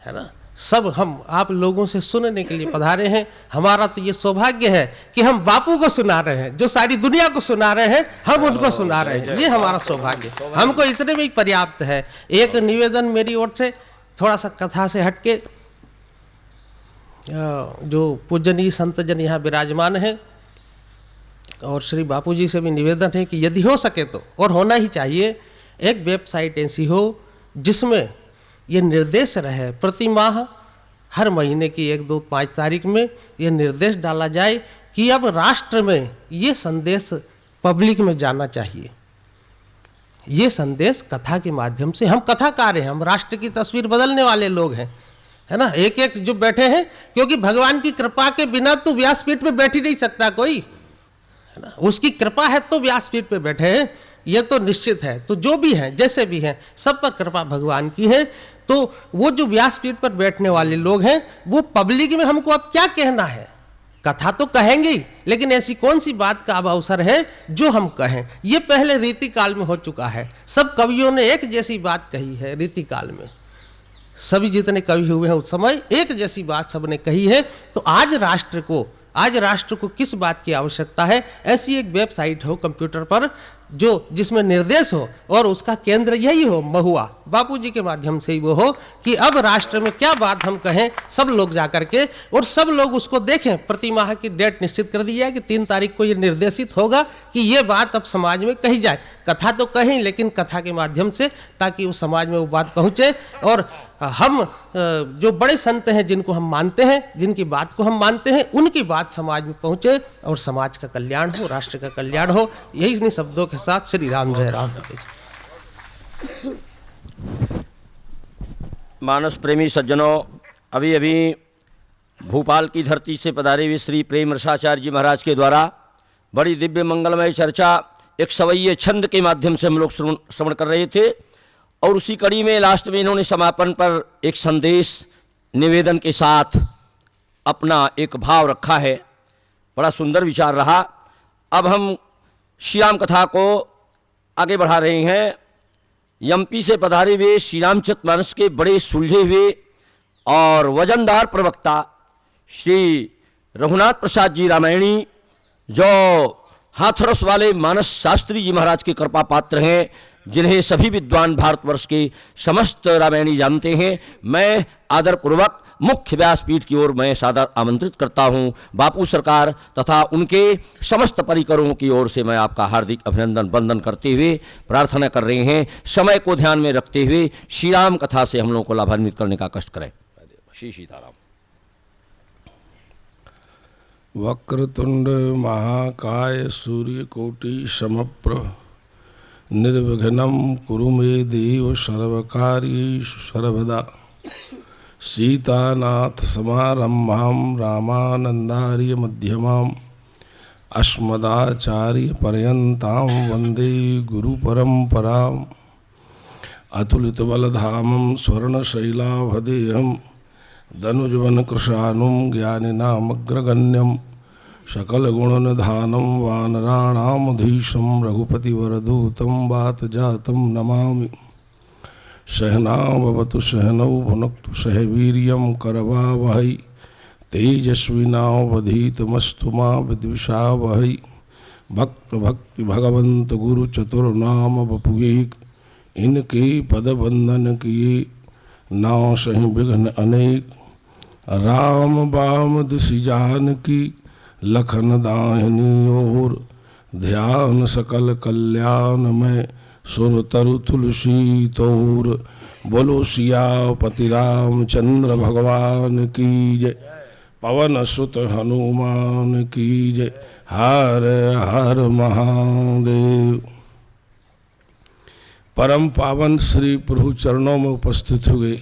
है ना। सब हम आप लोगों से सुनने के लिए पधारे हैं। हमारा तो ये सौभाग्य है कि हम बापू को सुना रहे हैं, जो सारी दुनिया को सुना रहे हैं, हम उनको सुना रहे हैं। ये हमारा सौभाग्य, हमको इतने में ही पर्याप्त है। एक निवेदन मेरी ओर से, थोड़ा सा कथा से हटके, जो पूजनीय संतजन यहाँ विराजमान है और श्री बापू जी से भी निवेदन है कि यदि हो सके तो, और होना ही चाहिए, एक वेबसाइट ऐसी हो जिसमें ये निर्देश रहे प्रति माह, हर महीने की 1, 2, 5 तारीख में ये निर्देश डाला जाए कि अब राष्ट्र में ये संदेश पब्लिक में जाना चाहिए। ये संदेश कथा के माध्यम से, हम कथाकार हैं, हम राष्ट्र की तस्वीर बदलने वाले लोग हैं, है ना। एक एक जो बैठे हैं, क्योंकि भगवान की कृपा के बिना तो व्यासपीठ पे बैठ ही नहीं सकता कोई, है ना। उसकी कृपा है तो व्यासपीठ पे बैठे हैं, ये तो निश्चित है। तो जो भी हैं, जैसे भी हैं, सब पर कृपा भगवान की है। तो वो जो व्यासपीठ पर बैठने वाले लोग हैं, वो पब्लिक में हमको अब क्या कहना है? कथा तो कहेंगे ही, लेकिन ऐसी कौन सी बात का अब अवसर है जो हम कहें? ये पहले रीति काल में हो चुका है। सब कवियों ने एक जैसी बात कही है रीति काल में, सभी जितने कवि हुए हैं उस समय एक जैसी बात सबने कही है। तो आज राष्ट्र को किस बात की आवश्यकता है? ऐसी एक वेबसाइट हो कंप्यूटर पर जो जिसमें निर्देश हो और उसका केंद्र यही हो, महुआ बापूजी के माध्यम से ही वो हो कि अब राष्ट्र में क्या बात हम कहें, सब लोग जाकर के और सब लोग उसको देखें। प्रति माह की डेट निश्चित कर दी जाए कि 3 तारीख को ये निर्देशित होगा कि ये बात अब समाज में कही जाए। कथा तो कहें, लेकिन कथा के माध्यम से, ताकि उस समाज में वो बात पहुँचे। और हम जो बड़े संत हैं जिनको हम मानते हैं, जिनकी बात को हम मानते हैं, उनकी बात समाज में पहुँचे और समाज का कल्याण हो, राष्ट्र का कल्याण हो। यही इन्हीं शब्दों के साथ श्री राम जय राम। मानस प्रेमी सज्जनों, अभी अभी भोपाल की धरती से पधारे हुए श्री प्रेम रसाचार्य जी महाराज के द्वारा बड़ी दिव्य मंगलमय चर्चा एक सवैये छंद के माध्यम से हम लोग श्रवण कर रहे थे। और उसी कड़ी में लास्ट में इन्होंने समापन पर एक संदेश निवेदन के साथ अपना एक भाव रखा है। बड़ा सुंदर विचार रहा। अब हम श्री राम कथा को आगे बढ़ा रहे हैं। एमपी से पधारे हुए श्री रामचरितमानस के बड़े सुलझे हुए और वजनदार प्रवक्ता श्री रघुनाथ प्रसाद जी रामायणी, जो हाथरस वाले मानस शास्त्री जी महाराज के कृपा पात्र हैं, जिन्हें सभी विद्वान भारतवर्ष के समस्त रामायणी जानते हैं, मैं आदरपूर्वक मुख्य व्यासपीठ की ओर मैं सादर आमंत्रित करता हूं। बापू सरकार तथा उनके समस्त परिकरों की ओर से मैं आपका हार्दिक अभिनंदन वंदन करते हुए प्रार्थना कर रहे हैं, समय को ध्यान में रखते हुए श्री राम कथा से हम लोगों को लाभान्वित करने का कष्ट करें। श्री सीताराम। वक्रतुंड महाकाय सूर्यकोटि समप्रभ निर्विघ्नं कुरु मे देव सर्वकार्येषु सर्वदा। सीतानाथ समारम्भां रामानन्दार्य मध्यमाम् अस्मदाचार्य पर्यन्तां वन्दे गुरुपरम्पराम्। अतुलितबलधामं स्वर्णशैलाभदेहं धनुजवनकृशानुं ज्ञानिनामग्रगण्यं सकलगुणनिधानं वानराणामधीशं रघुपतिवरदूतं वातजातं नमामि। सहनावतु सहनौ भुनक्तु सह वीर्यं करवावहै तेजस्विनावधीतमस्तु मा विद्विषावहै। भक्त भक्ति भगवंत गुरु चतुर्नाम बपुएक इनके पद वंदन किए नाव सही विघ्न अनेक। राम बाम दिशि जानकी लखन दाहिनी ओर ध्यान सकल कल्याण में सुर तरु तुलसी तोर। बोलो सियापति रामचंद्र भगवान की जय। पवन सुत हनुमान की जय। हर हर महादेव। परम पावन श्री प्रभु चरणों में उपस्थित हुए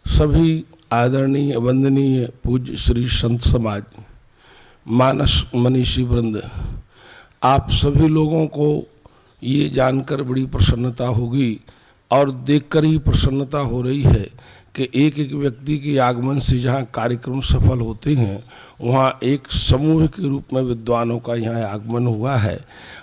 सभी आदरणीय वंदनीय पूज्य श्री संत समाज, मानस मनीषी वृंद, आप सभी लोगों को ये जानकर बड़ी प्रसन्नता होगी और देखकर ही प्रसन्नता हो रही है कि एक एक व्यक्ति के आगमन से जहाँ कार्यक्रम सफल होते हैं वहाँ एक समूह के रूप में विद्वानों का यहाँ आगमन हुआ है।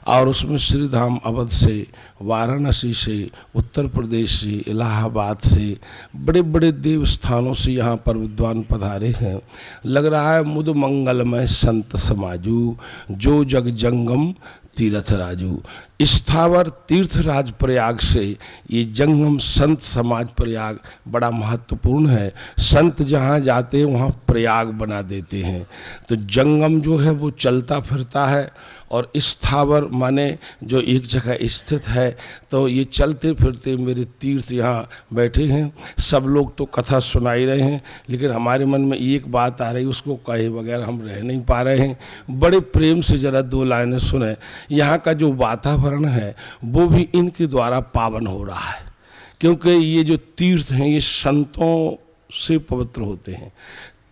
और उसमें श्री धाम अवध से, वाराणसी से, उत्तर प्रदेश से, इलाहाबाद से, बड़े बड़े देव स्थानों से यहाँ पर विद्वान पधारे हैं। लग रहा है मुद मंगलमय संत समाजू, जो जग जंगम तीर्थ राजू। स्थावर तीर्थराज प्रयाग से ये जंगम संत समाज प्रयाग बड़ा महत्वपूर्ण है। संत जहाँ जाते हैं वहाँ प्रयाग बना देते हैं। तो जंगम जो है वो चलता फिरता है और स्थावर माने जो एक जगह स्थित है। तो ये चलते फिरते मेरे तीर्थ यहाँ बैठे हैं। सब लोग तो कथा सुनाई रहे हैं, लेकिन हमारे मन में एक बात आ रही, उसको कहे बगैर हम रह नहीं पा रहे हैं। बड़े प्रेम से जरा दो लाइनें सुने। यहाँ का जो वातावरण है वो भी इनके द्वारा पावन हो रहा है, क्योंकि ये जो तीर्थ हैं ये संतों से पवित्र होते हैं।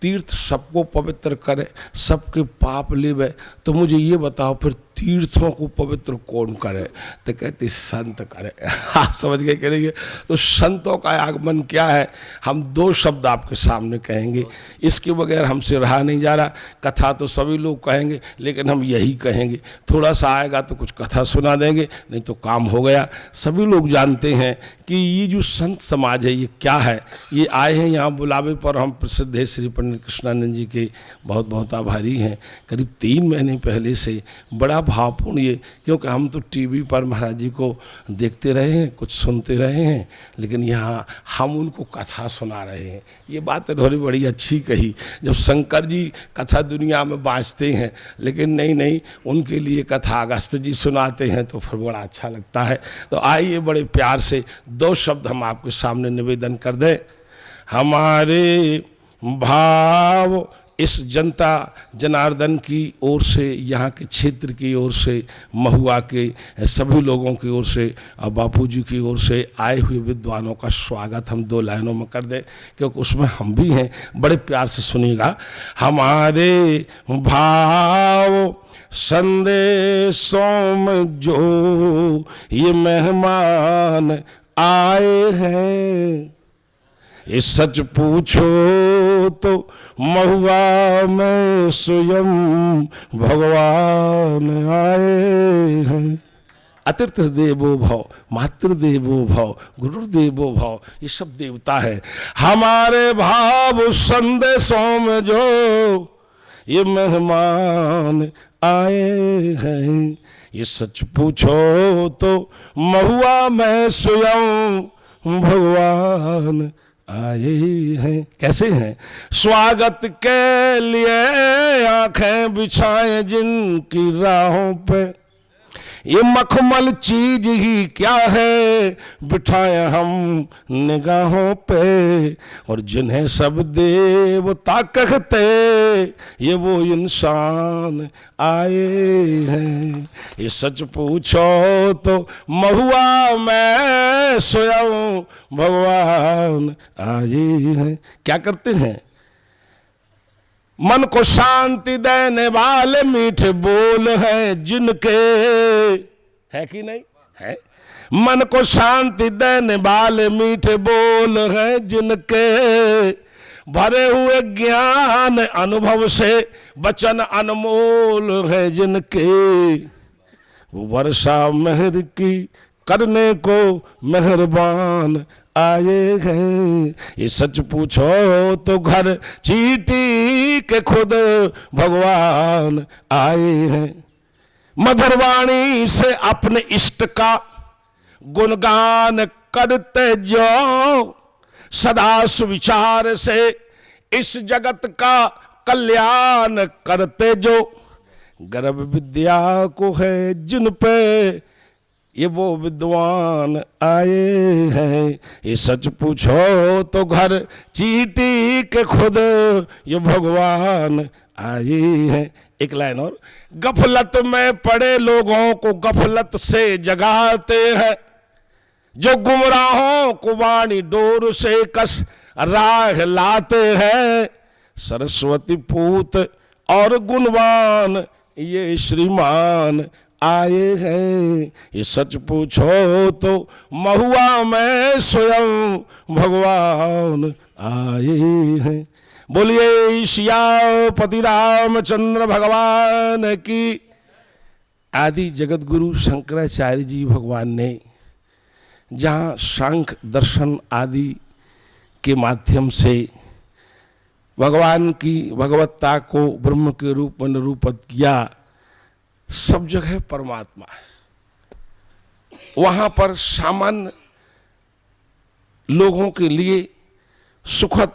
तीर्थ सबको पवित्र करे, सबके पाप लेवे। तो मुझे ये बताओ फिर तीर्थों को पवित्र कौन करे? तो कहते संत करे। आप समझ गए करेंगे। तो संतों का आगमन क्या है, हम दो शब्द आपके सामने कहेंगे, इसके बगैर हमसे रहा नहीं जा रहा। कथा तो सभी लोग कहेंगे, लेकिन हम यही कहेंगे। थोड़ा सा आएगा तो कुछ कथा सुना देंगे, नहीं तो काम हो गया। सभी लोग जानते हैं कि ये जो संत समाज है ये क्या है। ये आए हैं यहाँ बुलावे पर। हम प्रसिद्ध है श्री पंडित कृष्णानंद जी के बहुत बहुत आभारी हैं। करीब 3 महीने पहले से बड़ा भावपूर्ण ये, क्योंकि हम तो टीवी पर महाराज जी को देखते रहे हैं, कुछ सुनते रहे हैं, लेकिन यहाँ हम उनको कथा सुना रहे हैं। ये बात थोड़ी बड़ी अच्छी कही, जब शंकर जी कथा दुनिया में बाँचते हैं, लेकिन नहीं उनके लिए कथा अगस्त जी सुनाते हैं तो फिर बड़ा अच्छा लगता है। तो आइए बड़े प्यार से 2 शब्द हम आपके सामने निवेदन कर दें। हमारे भाव इस जनता जनार्दन की ओर से, यहाँ के क्षेत्र की ओर से, महुआ के सभी लोगों की ओर से और बापू जी की ओर से आए हुए विद्वानों का स्वागत हम 2 लाइनों में कर दें, क्योंकि उसमें हम भी हैं। बड़े प्यार से सुनिएगा। हमारे भाव संदेशों में जो ये मेहमान आए हैं, ये सच पूछो तो महुआ में स्वयं भगवान आए हैं। अतिथि देवो भव, मातृदेवो भव, गुरुदेवो भव, ये सब देवता है। हमारे भाव संदेशों में जो ये मेहमान आए हैं, ये सच पूछो तो महुआ मैं स्वयं भगवान आए हैं। कैसे हैं? स्वागत के लिए आंखें बिछाएं जिनकी राहों पे, ये मखमल चीज ही क्या है बिठाए हम निगाहों पे। और जिन्हें सब देवता कहते ये वो इंसान आए हैं, ये सच पूछो तो महुआ मैं स्वयं भगवान आए हैं। क्या करते हैं? मन को शांति देने वाले मीठे बोल हैं जिनके, है कि नहीं है? मन को शांति देने वाले मीठे बोल हैं जिनके, भरे हुए ज्ञान अनुभव से वचन अनमोल है जिनके, वो वर्षा मेहर की करने को मेहरबान आए हैं। ये सच पूछो तो घर चींटी के खुद भगवान आए हैं। मधुरवाणी से अपने इष्ट का गुणगान करते जो, सदा सुविचार से इस जगत का कल्याण करते जो, गर्व विद्या को है जिन पे ये वो विद्वान आए हैं। ये सच पूछो तो घर चींटी के खुद ये भगवान आए हैं। एक लाइन और, गफलत में पड़े लोगों को गफलत से जगाते हैं, जो गुमराहों को वाणी डोर से कस राह लाते हैं। सरस्वती पूत और गुणवान ये श्रीमान आए हैं। ये सच पूछो तो महुआ में स्वयं भगवान आए हैं। बोलिए सियापति रामचंद्र भगवान की। आदि जगत गुरु शंकराचार्य जी भगवान ने जहाँ सांख्य दर्शन आदि के माध्यम से भगवान की भगवत्ता को ब्रह्म के रूप में निरूपित किया, सब जगह परमात्मा है। वहां पर सामान्य लोगों के लिए सुखद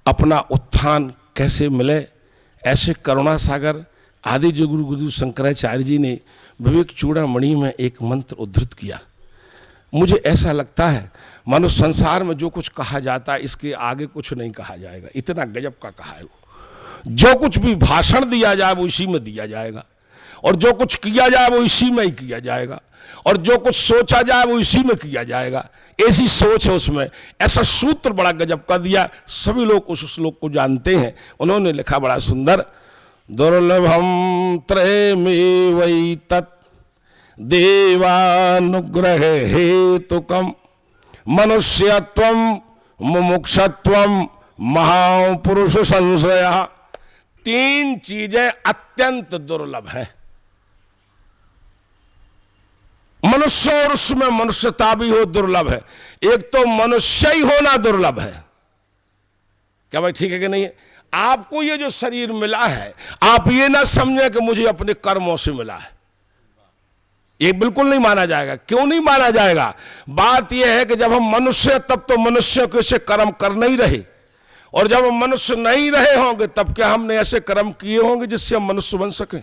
अपना उत्थान कैसे मिले, ऐसे करुणा सागर आदि जो गुरु शंकराचार्य जी ने विवेक चूड़ामणि में एक मंत्र उद्धृत किया। मुझे ऐसा लगता है मानो संसार में जो कुछ कहा जाता है इसके आगे कुछ नहीं कहा जाएगा, इतना गजब का कहा है वो। जो कुछ भी भाषण दिया जाए वो इसी में दिया जाएगा, और जो कुछ किया जाए वो इसी में ही किया जाएगा, और जो कुछ सोचा जाए वो इसी में किया जाएगा। ऐसी सोच है उसमें, ऐसा सूत्र बड़ा गजब का दिया। सभी लोग उस श्लोक को जानते हैं। उन्होंने लिखा बड़ा सुंदर, दुर्लभम त्रयमेवैतत् देवानुग्रह हेतुकम मनुष्यत्वम मुमुक्षत्वम महापुरुष संश्रय। तीन चीजें अत्यंत दुर्लभ है। मनुष्य और उसमें मनुष्यता भी हो दुर्लभ है। एक तो मनुष्य ही होना दुर्लभ है। क्या भाई ठीक है कि नहीं है? आपको ये जो शरीर मिला है, आप ये ना समझे कि मुझे अपने कर्मों से मिला है। ये बिल्कुल नहीं माना जाएगा। क्यों नहीं माना जाएगा? बात यह है कि जब हम मनुष्य, तब तो मनुष्य को ऐसे कर्म कर नहीं रहे, और जब हम मनुष्य नहीं रहे होंगे तब क्या हमने ऐसे कर्म किए होंगे जिससे हम मनुष्य बन सके?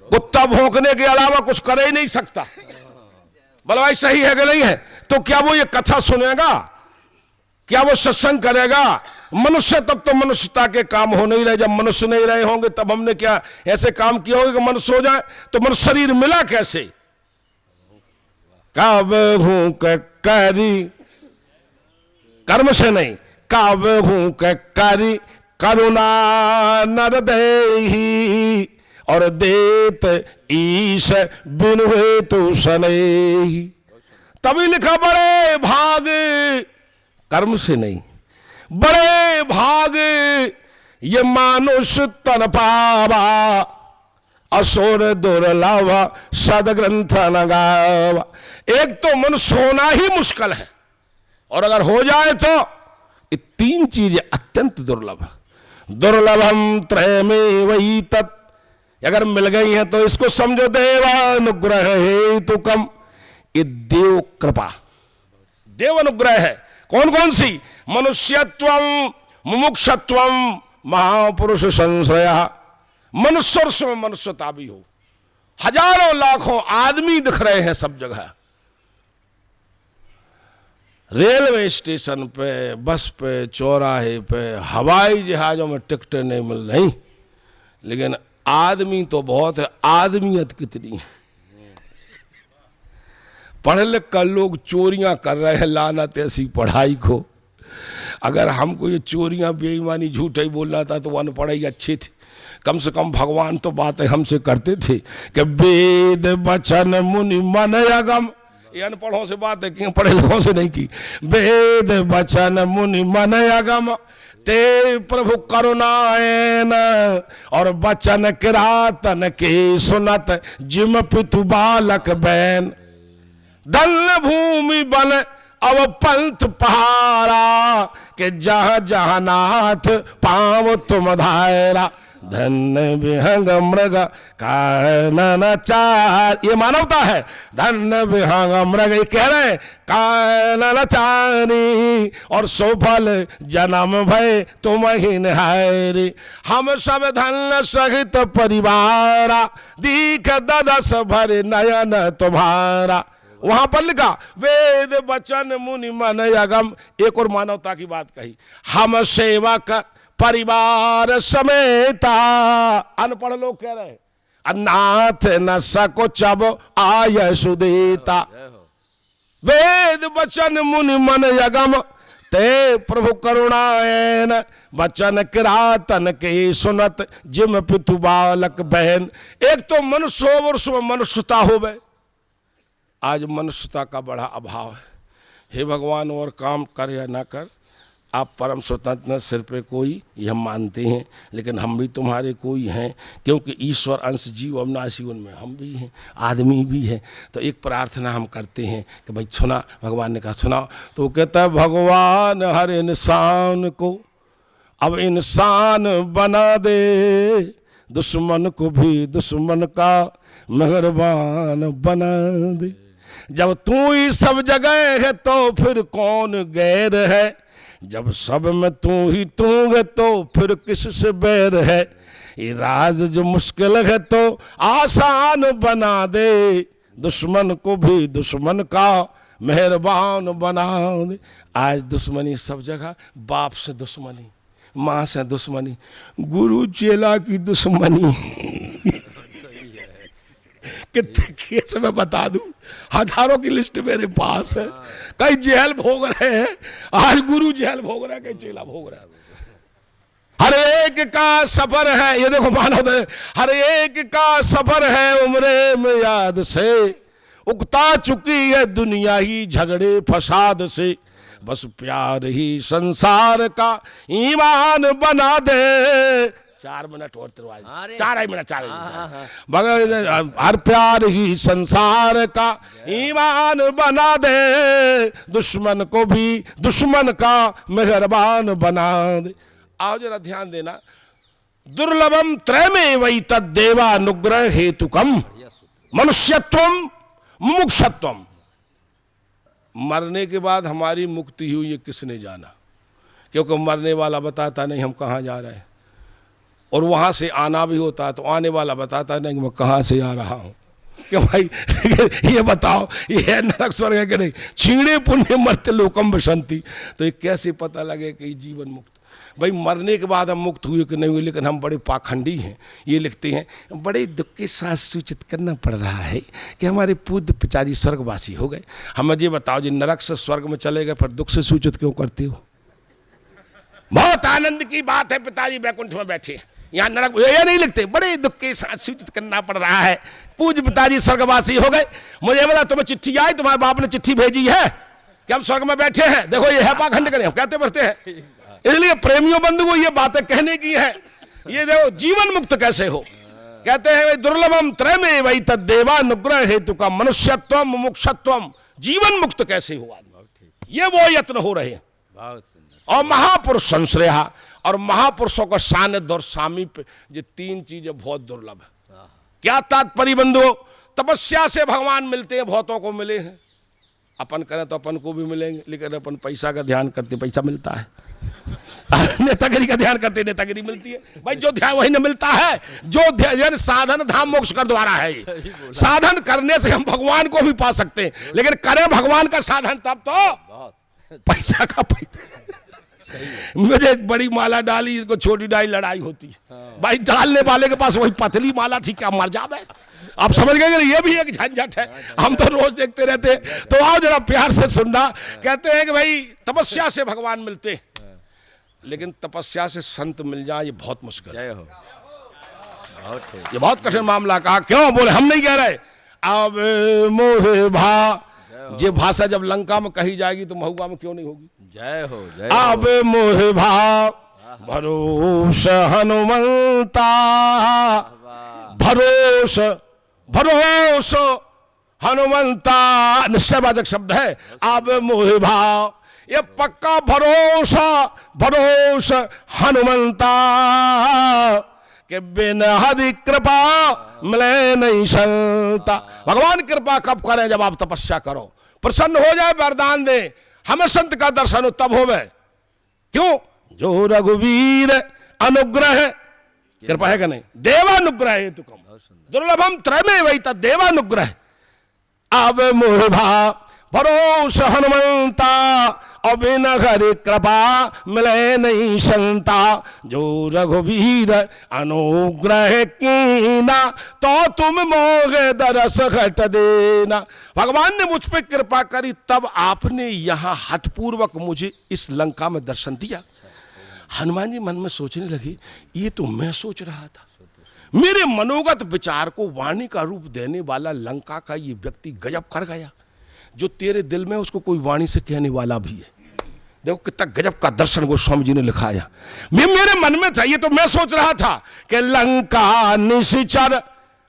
कुत्ता भौंकने के अलावा कुछ कर ही नहीं सकता। बोला भाई सही है कि नहीं है? तो क्या वो ये कथा सुनेगा? क्या वो सत्संग करेगा? मनुष्य तब तो मनुष्यता के काम हो नहीं रहे। जब मनुष्य नहीं रहे होंगे तब हमने क्या ऐसे काम किए होंगे कि मनुष्य हो जाए? तो मनुष्य शरीर मिला कैसे? काब हूं करी, कर्म से नहीं, काब हूं करी करुणा नर देही, और देत ईश बिन हुए तो सने। तभी लिखा बड़े भाग, कर्म से नहीं, बड़े भाग ये मानुष तन पावा, असुर दुर्लभ सदग्रंथ न गावा। एक तो मनुष्य होना ही मुश्किल है, और अगर हो जाए तो ये तीन चीजें अत्यंत दुर्लभ। दुर्लभम त्रयमेवै तत्, अगर मिल गई है तो इसको समझो देवानुग्रह हेतुकम। ये देव कृपा, देव अनुग्रह है। कौन कौन सी? मनुष्यत्वम, मुमुक्षत्वम, महापुरुष संश्रय। मनुष्य से मनुष्यता भी हो। हजारों लाखों आदमी दिख रहे हैं सब जगह, रेलवे स्टेशन पे, बस पे, चौराहे पे, हवाई जहाजों में टिकटें नहीं मिल रही, लेकिन आदमी तो बहुत है। आदमियत कितनी है। पढ़ लिख कर लोग चोरियां कर रहे हैं, लानत ऐसी पढ़ाई को। अगर हमको ये चोरियां, बेईमानी, झूठ ही बोलना था तो अनपढ़ ही अच्छे थे। कम से कम भगवान तो बातें हमसे करते थे कि वेद वचन मुनि मन अगम। ये अनपढ़ों से बात है कि पढ़े लिखों से नहीं की। वेद वचन मुनि मन अगम ते प्रभु करुणाएन, और वचन किरातन के सुनत जिम पितु बालक बैन। धन्य भूमि बन अब पंथ पहारा, के जहाँ जहाँ नाथ पाँव तुम धायरा। धन्य विहंग मृग काननचार, ये मानवता है। धन्य विहंग मृग, ये कह रहे हैं काननचारी, और सोफल जन्म भय तुम ही निहारी। हम सब धन्य सहित परिवारा, दीख दरस भर नयन तुम्हारा। वहां पर लिखा वेद वचन मुनि मन अगम। एक और मानवता की बात कही, हम सेवक परिवार समेता। अनपढ़ लोग कह रहे हैं अनाथ न सको चब आय सुदेता। वेद वचन मुनि मन अगम ते प्रभु करुणाएन, वचन किरातन के सुनत जिम पितु बालक बहन। एक तो मनुष्य हो और उसमें मनुष्यता हो गए। आज मनुष्यता का बड़ा अभाव है। हे भगवान, और काम कर या ना कर, आप परम स्वतंत्र, सिर पे कोई, ये हम मानते हैं, लेकिन हम भी तुम्हारे कोई हैं, क्योंकि ईश्वर अंश जीव अविनाशी, उनमें हम भी हैं, आदमी भी हैं। तो एक प्रार्थना हम करते हैं कि भाई सुना, भगवान ने कहा सुनाओ। तो वो कहता है भगवान हर इंसान को अब इंसान बना दे, दुश्मन को भी दुश्मन का मेहरबान बना दे। जब तू ही सब जगह है तो फिर कौन गैर है, जब सब में तू ही तू है तो फिर किससे बैर है। ये राज जो मुश्किल है तो आसान बना दे, दुश्मन को भी दुश्मन का मेहरबान बना दे। आज दुश्मनी सब जगह, बाप से दुश्मनी, माँ से दुश्मनी, गुरु चेला की दुश्मनी। कितने केस मैं बता दूं, हजारों की लिस्ट मेरे पास है। कई जेल भोग रहे हैं, आज गुरु जेल भोग रहा है, कई चेला भोग रहा है। हर एक का सफर है, ये देखो मानव, हर एक का सफर है उम्रे में याद से, उगता चुकी है दुनिया ही झगड़े फसाद से। बस प्यार ही संसार का ईमान बना दे। 4 मिनट और तिरवाज, 4 मिनट मगर हर प्यार ही संसार का ईमान बना दे, दुश्मन को भी दुश्मन का मेहरबान बना दे। आओ जरा ध्यान देना, दुर्लभम त्रयमेवै तद्देवानुग्रह हेतुकम, मनुष्यत्वम मुमुक्षत्वम। मरने के बाद हमारी मुक्ति हुई, ये किसने जाना, क्योंकि मरने वाला बताता नहीं हम कहाँ जा रहे हैं, और वहाँ से आना भी होता है तो आने वाला बताता नहीं मैं कहाँ से आ रहा हूँ। कि भाई ये बताओ, ये नरक स्वर्ग है कि नहीं। छीणे पुण्य मर्त्य लोकम बसंती, तो ये कैसे पता लगे कि ये जीवन मुक्त। भाई मरने के बाद हम मुक्त हुए कि नहीं हुए, लेकिन हम बड़े पाखंडी हैं। ये लिखते हैं बड़े दुख के साथ सूचित करना पड़ रहा है कि हमारे पूज्य पिताजी स्वर्गवासी हो गए। हमें ये बताओ, जी नरक से स्वर्ग में चले गए, फिर दुख से सूचित क्यों करते हो? बहुत आनंद की बात है, पिताजी वैकुंठ में बैठे हैं, यहाँ नरक ये नहीं लिखते, बड़े दुख के साथ सूचित करना पड़ रहा है पूज्य पिताजी स्वर्गवासी हो गए। मुझे बता, तुम्हें चिट्ठी आई, तुम्हारे बाप ने चिट्ठी भेजी है कि हम स्वर्ग में बैठे हैं, देखो ये है पाखंड करें, हम कहते बढ़ते हैं। इसलिए प्रेमियों बंधु को ये बातें कहने की है। ये देखो जीवन मुक्त कैसे हो, कहते हैं भाई दुर्लभम त्रयमे वही तद्देवानुग्रह हेतु का मनुष्यत्वम मुमुक्षत्वम, जीवन मुक्त कैसे हुआ, ये वो यत्न हो रहे हैं। और महापुरुष संश्रय, और महापुरुषों का सानिध्य और सामीप्य, ये तीन चीजें बहुत दुर्लभ है। क्या तात्पर्य बंधुओं, तपस्या से भगवान मिलते हैं, बहुतों को मिले हैं, अपन करें तो अपन को भी मिलेंगे, लेकिन अपन पैसा का ध्यान करते पैसा मिलता है, नेतागिरी का ध्यान करते नेतागिरी मिलती है। भाई जो ध्यान वही न मिलता है, जो ध्यान साधन धाम मोक्ष कर द्वारा है। साधन करने से हम भगवान को भी पा सकते हैं, लेकिन करें भगवान का साधन तब तो पैसा का मुझे एक बड़ी माला डाली, इसको छोटी डाली, लड़ाई होती है। भाई डालने वाले के पास वही पतली माला थी, क्या मर जावे। आप समझ गए, ये भी एक झंझट है, हम तो रोज देखते रहते हैं। तो आओ जरा प्यार से सुनना। कहते हैं कि भाई तपस्या से भगवान मिलते हैं, लेकिन तपस्या से संत मिल जाए ये बहुत मुश्किल है, ये बहुत कठिन मामला। कहा क्यों, बोले हम नहीं कह रहे। अब मोहे भा, ये भाषा जब लंका में कही जाएगी तो महुआ में क्यों नहीं होगी। जय हो, जय अब मोहे भा भरोस हनुमंता, भरोस भरोस हनुमंता, निश्चयवाचक शब्द है। अब मोहे भाव, ये पक्का भरोसा, भरोस हनुमंता, के बिन हरि कृपा मिले नहीं संता। भगवान कृपा कब करें, जब आप तपस्या करो, प्रसन्न हो जाए, वरदान दे, हमें संत का दर्शन हो तब होवे। क्यों, जो रघुवीर अनुग्रह, कृपा है कि नहीं, देवानुग्रह हेतु कम दुर्लभम त्रयमे वही तद्देवानुग्रह। अब मोह भा भरोस हनुमंता, अब बिन हरि कृपा मिले नहीं संता, जो रघुवीर अनुग्रह कीना, तो तुम मोह दरस घट देना। भगवान ने मुझ पे कृपा करी, तब आपने यहां हठपूर्वक मुझे इस लंका में दर्शन दिया। हनुमान जी मन में सोचने लगे, ये तो मैं सोच रहा था, मेरे मनोगत विचार को वाणी का रूप देने वाला लंका का ये व्यक्ति गजब कर गया। जो तेरे दिल में उसको कोई वाणी से कहने वाला भी है। देखो कितना गजब का दर्शन गोस्वामी जी ने लिखाया। मेरे मन में था, ये तो मैं सोच रहा था कि लंका निशिचर,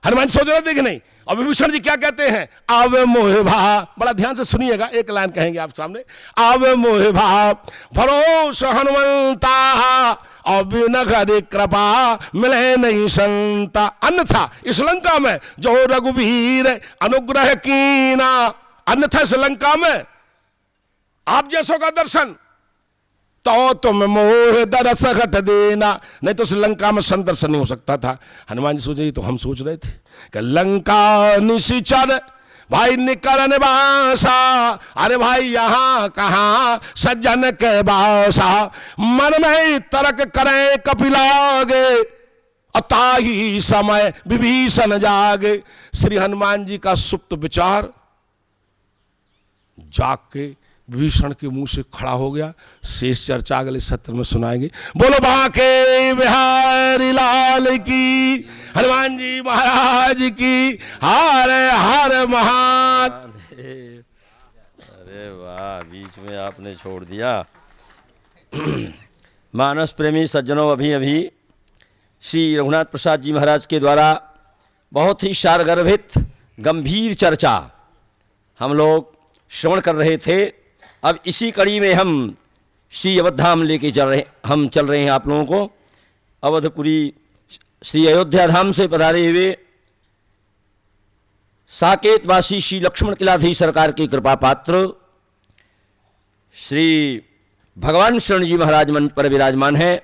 हनुमान सोच रहे थे कि नहीं। और विभीषण जी क्या कहते हैं, आव मोह भा, बड़ा ध्यान से सुनिएगा, एक लाइन कहेंगे आप सामने। आव मोह भा भरोस हनुमंता, और बिन हरि कृपा मिले नहीं संता। अन्यथा इस लंका में जो रघुवीर अनुग्रह कीना, अन्यथा इस लंका में आप जैसों का दर्शन, तो तुम मोह दरस घट देना, नहीं तो श्रीलंका में संत दर्शन नहीं हो सकता था। हनुमान जी सोचे, तो हम सोच रहे थे कि लंका निशिचर भाई निकर निवासा, अरे भाई यहाँ कहाँ सज्जन के बासा, मन में ही तर्क करें कपिलागे, अताही समय विभीषण जागे। श्री हनुमान जी का सुप्त विचार जाग के विभीषण के मुंह से खड़ा हो गया। शेष चर्चा अगले सत्र में सुनाएंगे। बोलो बांके बिहारी लाल की, हनुमान जी महाराज की, हर हर महान। अरे वाह, बीच में आपने छोड़ दिया। मानस प्रेमी सज्जनों, अभी अभी श्री रघुनाथ प्रसाद जी महाराज के द्वारा बहुत ही सारगर्भित गंभीर चर्चा हम लोग श्रवण कर रहे थे। अब इसी कड़ी में हम श्री अवधधाम लेके चल रहे हैं आप लोगों को। अवधपुरी श्री अयोध्या धाम से पधारे हुए साकेतवासी श्री लक्ष्मण किलाधीश सरकार की कृपा पात्र श्री भगवान शरण जी महाराज मंच पर विराजमान है।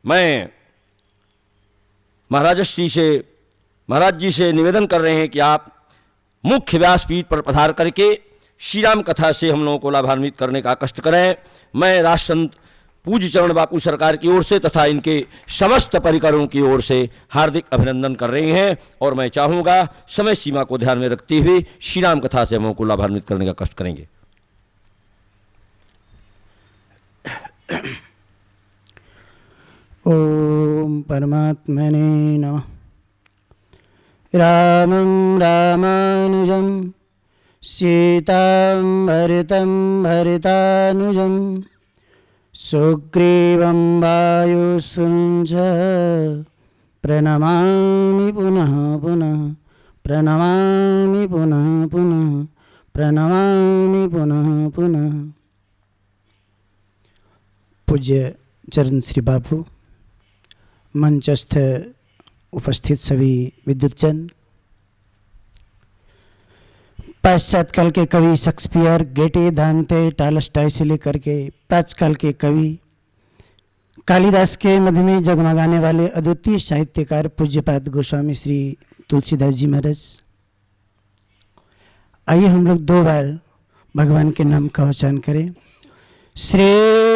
मैं महाराज जी से निवेदन कर रहे हैं कि आप मुख्य व्यासपीठ पर पधार करके श्री राम कथा से हम लोगों को लाभान्वित करने का कष्ट करें। मैं राष्ट्रसंत पूज्य चरण बापू सरकार की ओर से तथा इनके समस्त परिकरों की ओर से हार्दिक अभिनंदन कर रहे हैं, और मैं चाहूँगा समय सीमा को ध्यान में रखते हुए श्री राम कथा से हम लोगों को लाभान्वित करने का कष्ट करेंगे। ओम परमात्मने नमः। रामं रामानुजं सीतां भरतं भरतानुजं सुग्रीवं वायुसुञ्च प्रणमामि पुनः पुनः, प्रणमामि पुनः पुनः, प्रणमामि पुनः पुनः। पूज्य चरण श्री बापू, मंचस्थ उपस्थित सभी विद्वतजन, पाश्चात्य काल के कवि शेक्सपियर, गेटे, दांते, टॉलस्टॉय से लेकर के प्राचीन काल के कवि कालिदास के मध्य में जगमगाने वाले अद्वितीय साहित्यकार पूज्यपाद गोस्वामी श्री तुलसीदास जी महाराज, आइए हम लोग 2 बार भगवान के नाम का उच्चारण करें। श्री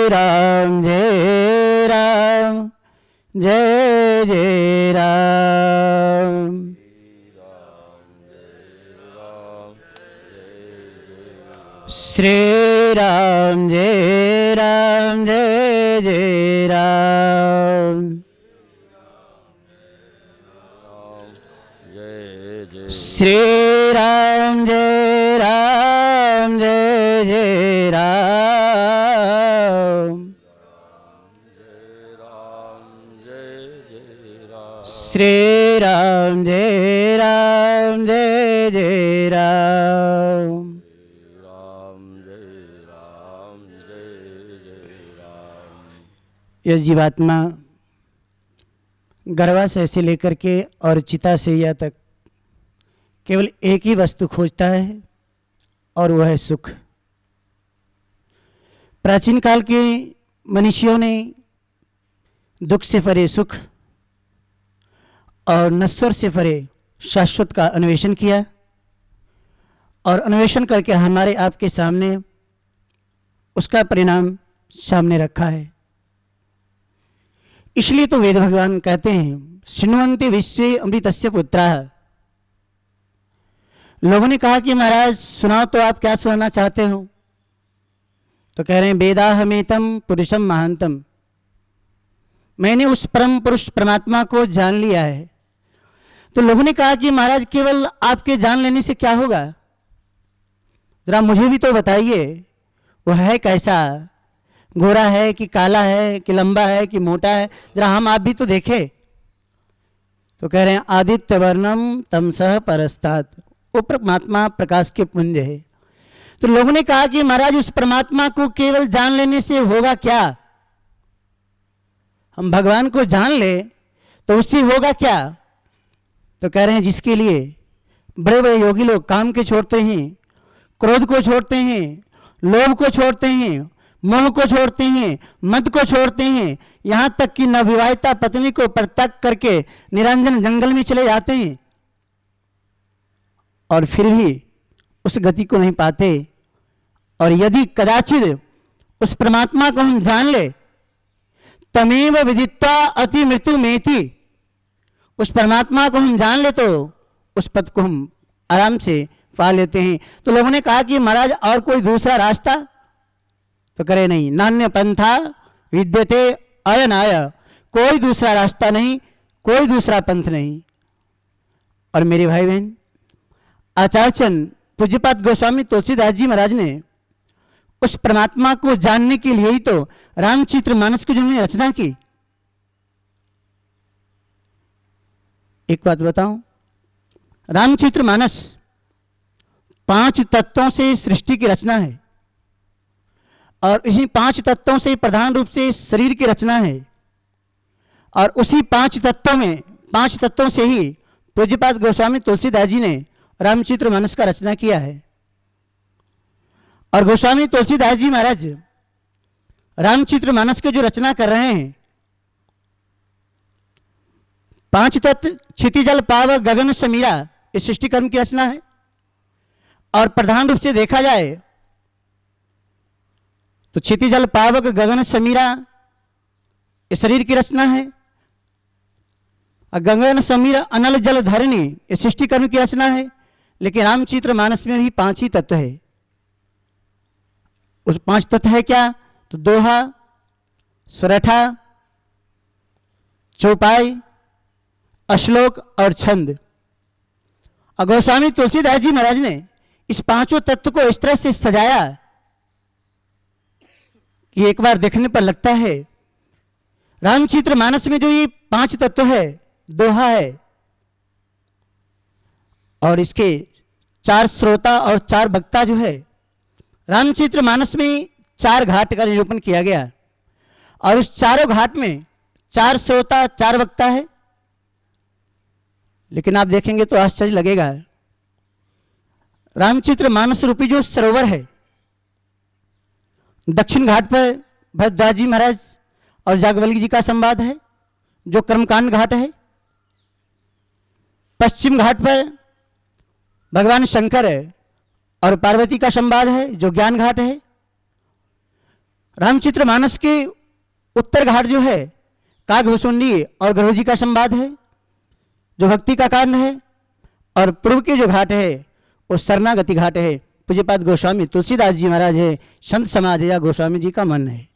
राम जय राम, जय जय राम। श्री राम जय राम, जय जय राम। श्री राम जय राम, जय जय राम। श्री राम जय राम, जय जय राम। यह जीवात्मा गर्भाशय से लेकर के और चिता से या तक केवल एक ही वस्तु खोजता है और वह है सुख। प्राचीन काल के मनुष्यों ने दुख से परे सुख और नश्वर से परे शाश्वत का अन्वेषण किया और अन्वेषण करके हमारे आपके सामने उसका परिणाम सामने रखा है। इसलिए तो वेद भगवान कहते हैं शृण्वन्ति विश्वे अमृतस्य पुत्राः। लोगों ने कहा कि महाराज सुनाओ तो आप क्या सुनाना चाहते हो? तो कह रहे हैं वेदाहमेतम पुरुषम महांतम, मैंने उस परम पुरुष परमात्मा को जान लिया है। तो लोगों ने कहा कि महाराज केवल आपके जान लेने से क्या होगा, जरा मुझे भी तो बताइए, वह है कैसा, गोरा है कि काला है कि लंबा है कि मोटा है, जरा हम आप भी तो देखें। तो कह रहे हैं आदित्य वर्णम तमसः परस्तात्, वो परमात्मा प्रकाश के पुंज है। तो लोगों ने कहा कि महाराज उस परमात्मा को केवल जान लेने से होगा क्या, हम भगवान को जान ले तो उससे होगा क्या? तो कह रहे हैं जिसके लिए बड़े बड़े योगी लोग काम के छोड़ते हैं, क्रोध को छोड़ते हैं, लोभ को छोड़ते हैं, मोह को छोड़ते हैं, मद को छोड़ते हैं, यहाँ तक कि नवविवाहिता पत्नी को परित्याग करके निरंजन जंगल में चले जाते हैं और फिर भी उस गति को नहीं पाते। और यदि कदाचित उस परमात्मा को हम जान ले, तमेव विदित्वा अति मृत्यु मेति, उस परमात्मा को हम जान ले तो उस पद को हम आराम से पा लेते हैं। तो लोगों ने कहा कि महाराज और कोई दूसरा रास्ता? तो करे नहीं, नान्य पंथा विद्यते अयनाय, कोई दूसरा रास्ता नहीं, कोई दूसरा पंथ नहीं। और मेरे भाई बहन, आचार्य चंद पूज्यपाद गोस्वामी तुलसीदास जी महाराज ने उस परमात्मा को जानने के लिए ही तो रामचरितमानस की जो उन्होंने रचना की। एक बात बताऊं, रामचरितमानस 5 तत्वों से सृष्टि की रचना है और इसी 5 तत्वों से प्रधान रूप से शरीर की रचना है। और उसी 5 तत्वों से ही पूज्यपाद गोस्वामी तुलसीदास जी ने रामचरितमानस का रचना किया है। और गोस्वामी तुलसीदास जी महाराज रामचरितमानस के जो रचना कर रहे हैं, 5 तत्व क्षिति जल पाव गगन समीरा, इस सृष्टि कर्म की रचना है। और प्रधान रूप से देखा जाए तो क्षिति जल पावक गगन समीरा इस शरीर की रचना है। और गगन समीर अनल जल धरणी इस सृष्टि कर्म की रचना है। लेकिन रामचरितमानस में भी 5 ही तत्व है। उस 5 तत्व है क्या? तो दोहा, स्वरठा, चौपाई, अश्लोक और छंद। और गोस्वामी तुलसीदास जी महाराज ने इस 5 तत्व को इस तरह से सजाया कि एक बार देखने पर लगता है रामचरितमानस में जो ये 5 तत्व है, दोहा है और इसके 4 श्रोता और 4 वक्ता जो है, रामचरितमानस में 4 घाट का निरूपण किया गया और उस चारों घाट में 4 श्रोता 4 वक्ता है। लेकिन आप देखेंगे तो आश्चर्य लगेगा, रामचरितमानस रूपी जो सरोवर है, दक्षिण घाट पर भरद्वाज जी महाराज और जागवल्ली जी का संवाद है जो कर्मकांड घाट है। पश्चिम घाट पर भगवान शंकर है और पार्वती का संवाद है जो ज्ञान घाट है। रामचरितमानस के उत्तर घाट जो है कागभूषुंडी और गरुड़ जी का संवाद है जो भक्ति का कारण है। और पूर्व के जो घाट है वो शरणागति घाट है, पूज्यपाद गोस्वामी तुलसीदास जी महाराज है, संत समाज या गोस्वामी जी का मन है।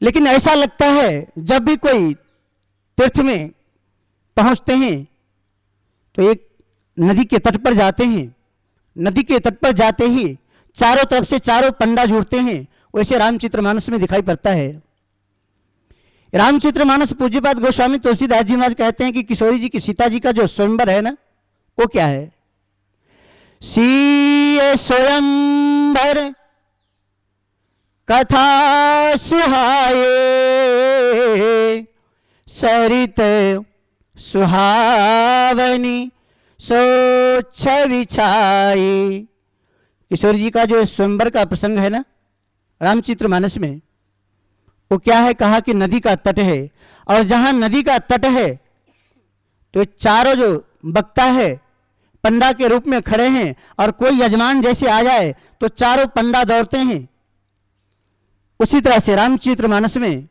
लेकिन ऐसा लगता है जब भी कोई तीर्थ में पहुंचते हैं तो एक नदी के तट पर जाते हैं, नदी के तट पर जाते ही चारों तरफ से चारों पंडा जुड़ते हैं, वैसे रामचरितमानस में दिखाई पड़ता है। रामचरितमानस पूज्यपाद गोस्वामी तुलसीदास जी महाराज कहते हैं कि किशोरी जी की सीता जी का जो स्वयंवर है ना, वो क्या है? सीय स्वयंवर कथा सुहाए, सरित सुहावनी सोच्छ विछाई। किशोर जी का जो स्वयंवर का प्रसंग है ना रामचरितमानस में, वो क्या है? कहा कि नदी का तट है और जहां नदी का तट है तो चारों जो वक्ता है पंडा के रूप में खड़े हैं और कोई यजमान जैसे आ जाए तो चारों पंडा दौड़ते हैं। उसी तरह से रामचरितमानस में